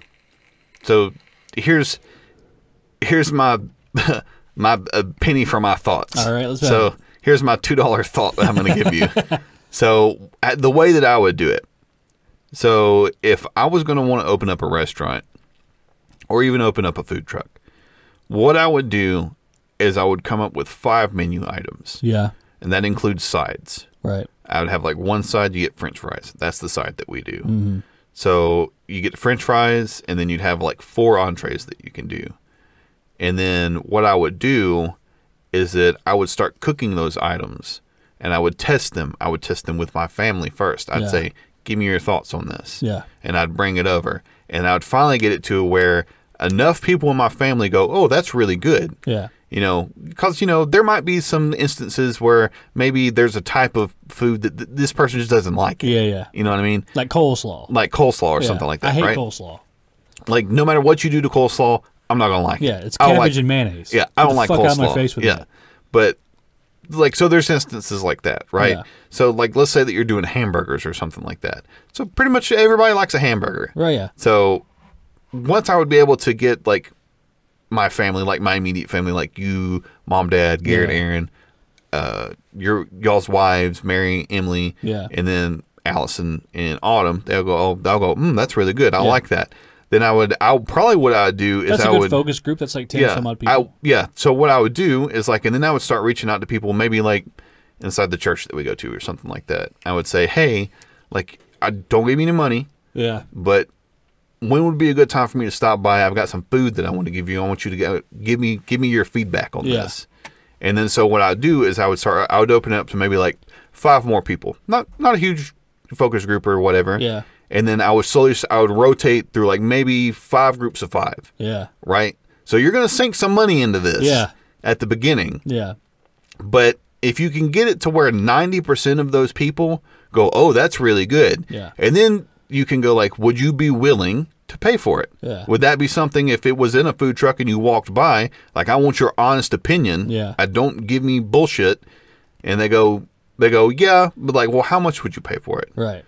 So here's my my penny for my thoughts. All right, let's So here's my $2 thought that I'm going to give you. So the way that I would do it. So if I was going to want to open up a restaurant or even open up a food truck, what I would do is I would come up with 5 menu items. Yeah. And that includes sides. Right. I would have like one side, you get French fries. That's the side that we do. Mm-hmm. So you get French fries, and then you'd have like 4 entrees that you can do. And then what I would do is that I would start cooking those items, and I would test them. I would test them with my family first. I'd say, give me your thoughts on this. Yeah. And I'd bring it over. And I would finally get it to where enough people in my family go, oh, that's really good. Yeah. Because, there might be some instances where maybe there's a type of food that this person just doesn't like it. Yeah, yeah. You know what I mean? Like coleslaw. Or something like that, I hate right? coleslaw. Like, no matter what you do to coleslaw, I'm not going to like it. Yeah, it's cabbage and mayonnaise. Yeah, I don't like coleslaw. Get the fuck out of my face with that. But, like, so there's instances like that, right? Yeah. So, like, let's say that you're doing hamburgers or something like that. So, pretty much everybody likes a hamburger. Right, yeah. So, once I would be able to get, like, my family, like my immediate family, like you, Mom, Dad, Garrett, Aaron, y'all's wives, Mary, Emily, and then Allison and Autumn, they'll go, that's really good. I like that. Then what I'd do is that's a good focus group. That's like 10 some odd people. So what I would do is like, and then I would start reaching out to people, maybe like inside the church that we go to or something like that. I would say, hey, like, don't give me any money. Yeah. But when would be a good time for me to stop by? I've got some food that I want to give you. I want you to give me your feedback on this. And then so what I'd do is I would open it up to maybe like 5 more people. Not a huge focus group or whatever. Yeah. And then I would rotate through like maybe 5 groups of 5. Yeah. Right? So you're going to sink some money into this at the beginning. Yeah. But if you can get it to where 90% of those people go, oh, that's really good. Yeah. And then you can go like, would you be willing to pay for it? Yeah. Would that be something if it was in a food truck and you walked by, like, I want your honest opinion. Yeah. I don't give me bullshit. And they go, yeah, but like, well, how much would you pay for it? Right.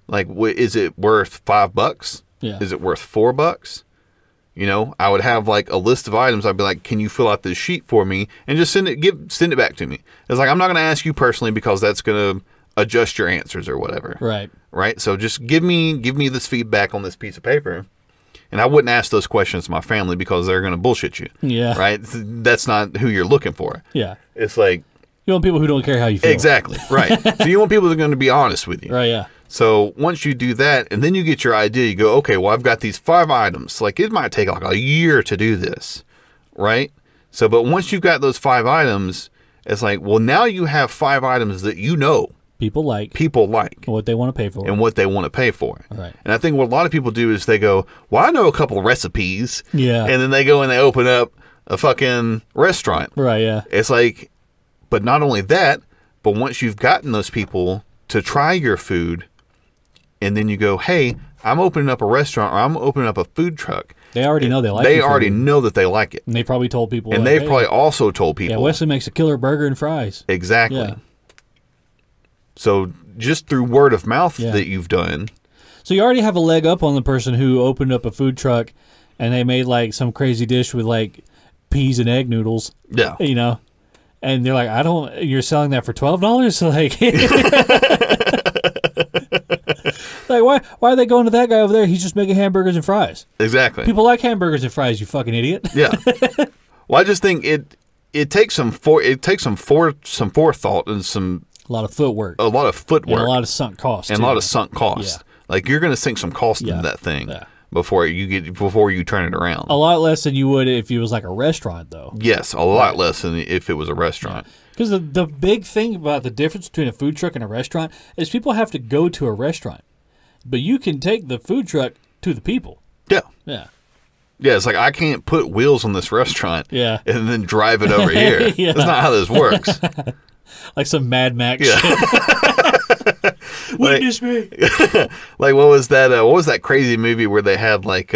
Like, is it worth $5? Yeah. Is it worth $4? I would have like a list of items. I'd be like, can you fill out this sheet for me and just send it back to me? It's like, I'm not going to ask you personally because that's going to adjust your answers or whatever. Right. Right. So just give me this feedback on this piece of paper. And I wouldn't ask those questions to my family because they're going to bullshit you. Yeah. Right. That's not who you're looking for. Yeah. It's like, you want people who don't care how you feel. Exactly. Right. So you want people that are going to be honest with you. Right. Yeah. So once you do that and then you get your idea, you go, okay, well, I've got these 5 items. Like, it might take like a year to do this. Right. So, but once you've got those 5 items, it's like, well, now you have 5 items that people like, what they want to pay for, and what they want to pay for. Right. And I think what a lot of people do is they go, well, I know a couple of recipes. Yeah. And then they go and they open up a fucking restaurant. Right. Yeah. It's like, but not only that, but once you've gotten those people to try your food, and then you go, hey, I'm opening up a restaurant or I'm opening up a food truck. They already know they like it. They already know that they like it. And they probably told people. And like, they've hey, probably also told people. Yeah, Wesley makes a killer burger and fries. Exactly. Yeah. So just through word of mouth that you've done. So you already have a leg up on the person who opened up a food truck and they made like some crazy dish with like peas and egg noodles. Yeah. You know? And they're like, you're selling that for $12? Like, why are they going to that guy over there? He's just making hamburgers and fries. Exactly. People like hamburgers and fries, you fucking idiot. Yeah. Well, I just think it takes some forethought and some a lot of footwork. A lot of footwork. And a lot of sunk cost. And a lot of sunk cost. Yeah. Like you're going to sink some cost into that thing before you turn it around. A lot less than you would if it was like a restaurant, though. Yes, a lot less than if it was a restaurant. Because the big thing about the difference between a food truck and a restaurant is people have to go to a restaurant. But you can take the food truck to the people. Yeah. Yeah. Yeah, it's like I can't put wheels on this restaurant and then drive it over here. Yeah. That's not how this works. Like some Mad Max shit. Witness me. Like what was that crazy movie where they had like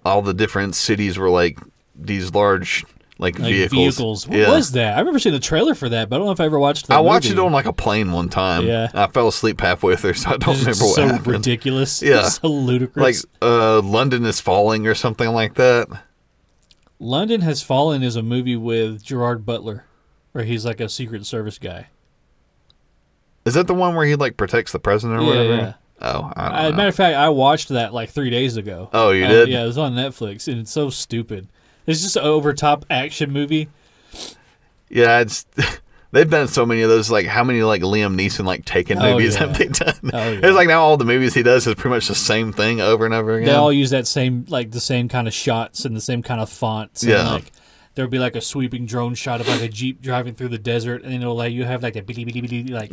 all the different cities were like these large like vehicles. What was that? I remember seeing the trailer for that, but I don't know if I ever watched that. I watched it on like a plane one time. Yeah. I fell asleep halfway through, so I don't remember what happened. So ridiculous. Yeah. So ludicrous. Like London is Falling or something like that. London Has Fallen is a movie with Gerard Butler where he's like a Secret Service guy. Is that the one where he like protects the president or whatever? Yeah. Oh, I don't know. As a matter of fact, I watched that like 3 days ago. Oh, you did? Yeah, it was on Netflix, and it's so stupid. It's just an over-top action movie. Yeah, they've done so many of those. Like, how many like Liam Neeson like Taken movies have they done? Oh, yeah. It's like now all the movies he does is pretty much the same thing over and over again. They all use that same the same kind of shots and the same kind of fonts. And like, there'll be like a sweeping drone shot of like a Jeep driving through the desert, and then it'll like you have like a bitty bitty bitty like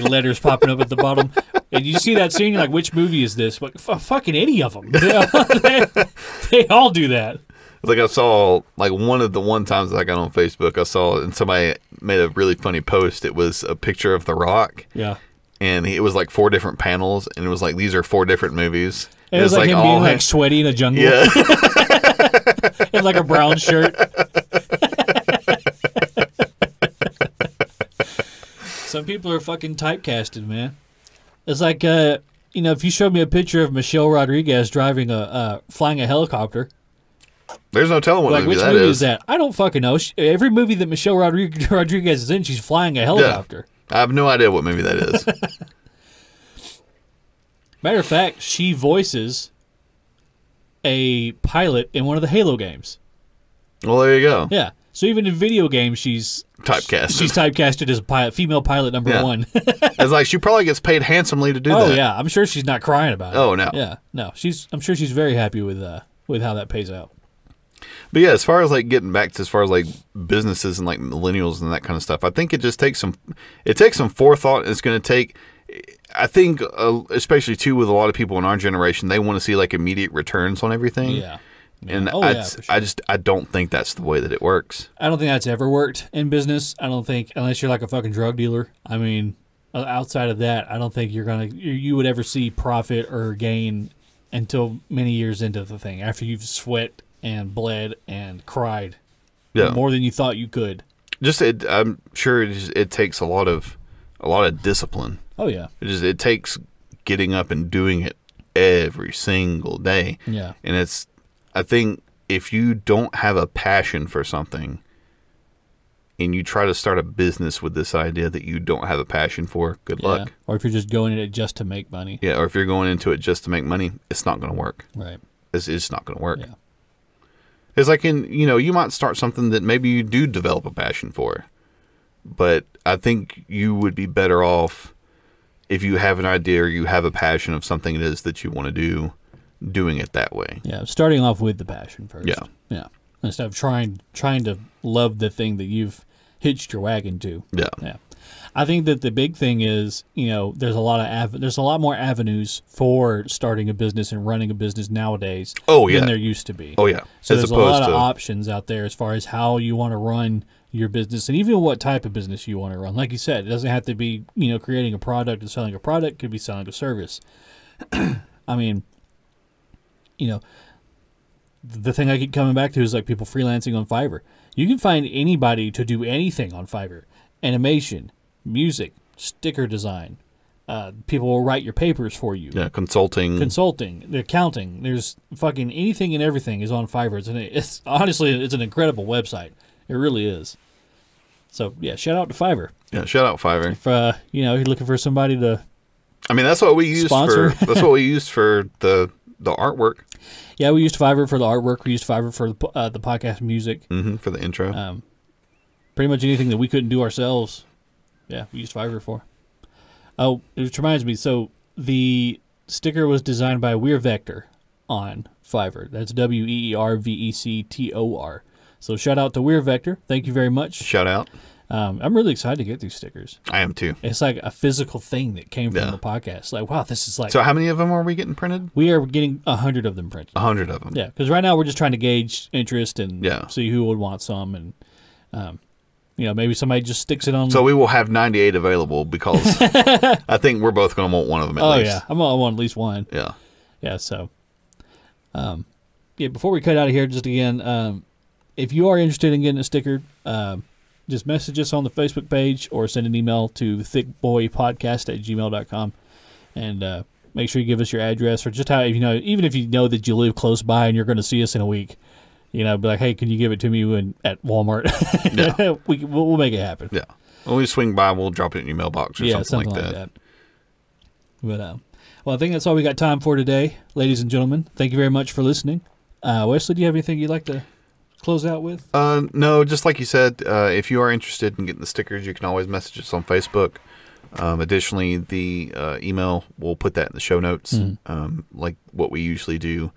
letters popping up at the bottom. And you see that scene, you're like, which movie is this? But fucking any of them. They all do that. Like I saw, like one times that I got on Facebook, I saw, and somebody made a really funny post. It was a picture of The Rock. Yeah. And it was like 4 different panels, and it was like, these are 4 different movies. And it was like him being like sweaty in a jungle. Yeah. In like a brown shirt. Some people are fucking typecasted, man. It's like, if you showed me a picture of Michelle Rodriguez flying a helicopter. There's no telling what movie that is. Which movie is that? I don't fucking know. Every movie that Michelle Rodriguez is in, she's flying a helicopter. Yeah. I have no idea what movie that is. Matter of fact, she voices a pilot in one of the Halo games. Well, there you go. Yeah. So even in video games, she's typecasted. She's typecasted as a pilot, female pilot number 1. It's like she probably gets paid handsomely to do that. Oh yeah, I'm sure she's not crying about it. Oh no. Yeah, no. I'm sure she's very happy with how that pays out. But yeah, as far as like getting back to like businesses and like millennials and that kind of stuff, I think it just takes some forethought. It's going to take, I think, especially too with a lot of people in our generation, they want to see like immediate returns on everything. Yeah. And I don't think that's the way that it works. I don't think that's ever worked in business. I don't think, unless you're like a fucking drug dealer. I mean, outside of that, I don't think you would ever see profit or gain until many years into the thing, after you've sweat and bled and cried more than you thought you could. I'm sure it takes a lot of discipline. Oh yeah. It takes getting up and doing it every single day. Yeah. And I think if you don't have a passion for something and you try to start a business with this idea that you don't have a passion for, good luck. Or if you're just going in it just to make money. Yeah, or if you're going into it just to make money, it's not going to work. Right. It's not going to work. Yeah. It's like you might start something that maybe you do develop a passion for, but I think you would be better off if you have an idea or you have a passion of something it is that you want to do, doing it that way. Yeah, starting off with the passion first. Yeah. Yeah. Instead of trying to love the thing that you've hitched your wagon to. Yeah. Yeah. I think that the big thing is, there's a lot more avenues for starting a business and running a business nowadays than there used to be. Oh yeah. So there's a lot of options out there as far as how you want to run your business and even what type of business you want to run. Like you said, it doesn't have to be, creating a product and selling a product. It could be selling a service. I mean, the thing I keep coming back to is like people freelancing on Fiverr. You can find anybody to do anything on Fiverr. Animation, music, sticker design. People will write your papers for you. Yeah, consulting, the accounting. There's fucking anything and everything is on Fiverr. It's honestly, it's an incredible website. It really is. So yeah, shout out to Fiverr. Yeah, shout out Fiverr. If you're looking for somebody to, I mean, that's what we used sponsor. That's what we used for the artwork. Yeah, we used Fiverr for the artwork. We used Fiverr for the podcast music. For the intro. Pretty much anything that we couldn't do ourselves. Yeah, we used Fiverr for. Oh, it reminds me. So the sticker was designed by WeirVector on Fiverr. That's WeerVector. So shout out to WeirVector. Thank you very much. Shout out. I'm really excited to get these stickers. I am too. It's like a physical thing that came from the podcast. Like, wow, this is like. So how many of them are we getting printed? We are getting 100 of them printed. 100 of them. Yeah, because right now we're just trying to gauge interest and see who would want some, and maybe somebody just sticks it on. So we will have 98 available because I think we're both going to want one of them at least. Oh yeah, I want at least one. Yeah. Yeah. So, before we cut out of here, just again, if you are interested in getting a sticker, just message us on the Facebook page or send an email to thickboypodcast@gmail.com, and make sure you give us your address or just how even if you know that you live close by and you're going to see us in a week. Be like, hey, can you give it to me at Walmart? Yeah. We'll make it happen. Yeah. When we swing by, we'll drop it in your mailbox or something like that. But, I think that's all we got time for today, ladies and gentlemen. Thank you very much for listening. Wesley, do you have anything you'd like to close out with? No, just like you said, if you are interested in getting the stickers, you can always message us on Facebook. Additionally, the email, we'll put that in the show notes, like what we usually do.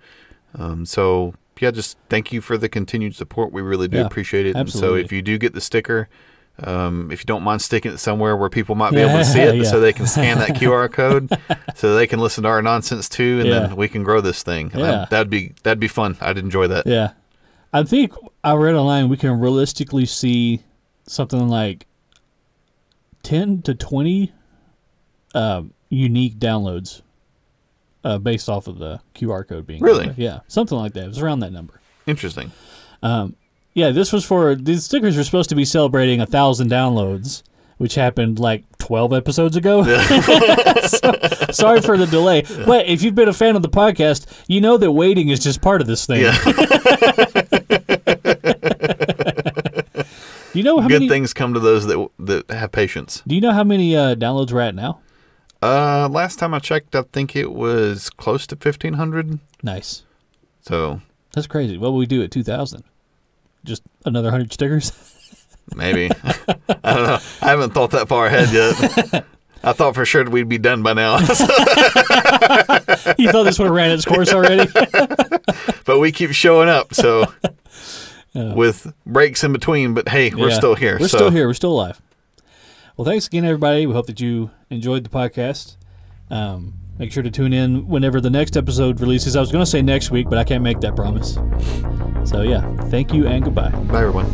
Yeah, just thank you for the continued support. We really do appreciate it. Absolutely. And so if you do get the sticker, if you don't mind sticking it somewhere where people might be able to see it so they can scan that QR code so they can listen to our nonsense too, and then we can grow this thing. Yeah. That'd be fun. I'd enjoy that. Yeah. I think I read online we can realistically see something like 10 to 20 unique downloads. Based off of the QR code being really, yeah, something like that. It was around that number. Interesting. This was for these stickers were supposed to be celebrating 1,000 downloads, which happened like 12 episodes ago. Sorry for the delay, but if you've been a fan of the podcast, you know that waiting is just part of this thing. Yeah. Do you know how good many things come to those that have patience? Do you know how many downloads we're at now? Last time I checked, I think it was close to 1,500. Nice. So that's crazy. What will we do at 2,000? Just another 100 stickers? Maybe. I don't know. I haven't thought that far ahead yet. I thought for sure we'd be done by now. You thought this would have ran its course already? But we keep showing up, so with breaks in between. But hey, we're still here. We're still here. We're still alive. Well, thanks again, everybody. We hope that you enjoyed the podcast. Make sure to tune in whenever the next episode releases. I was going to say next week, but I can't make that promise. So, yeah, thank you and goodbye. Bye, everyone.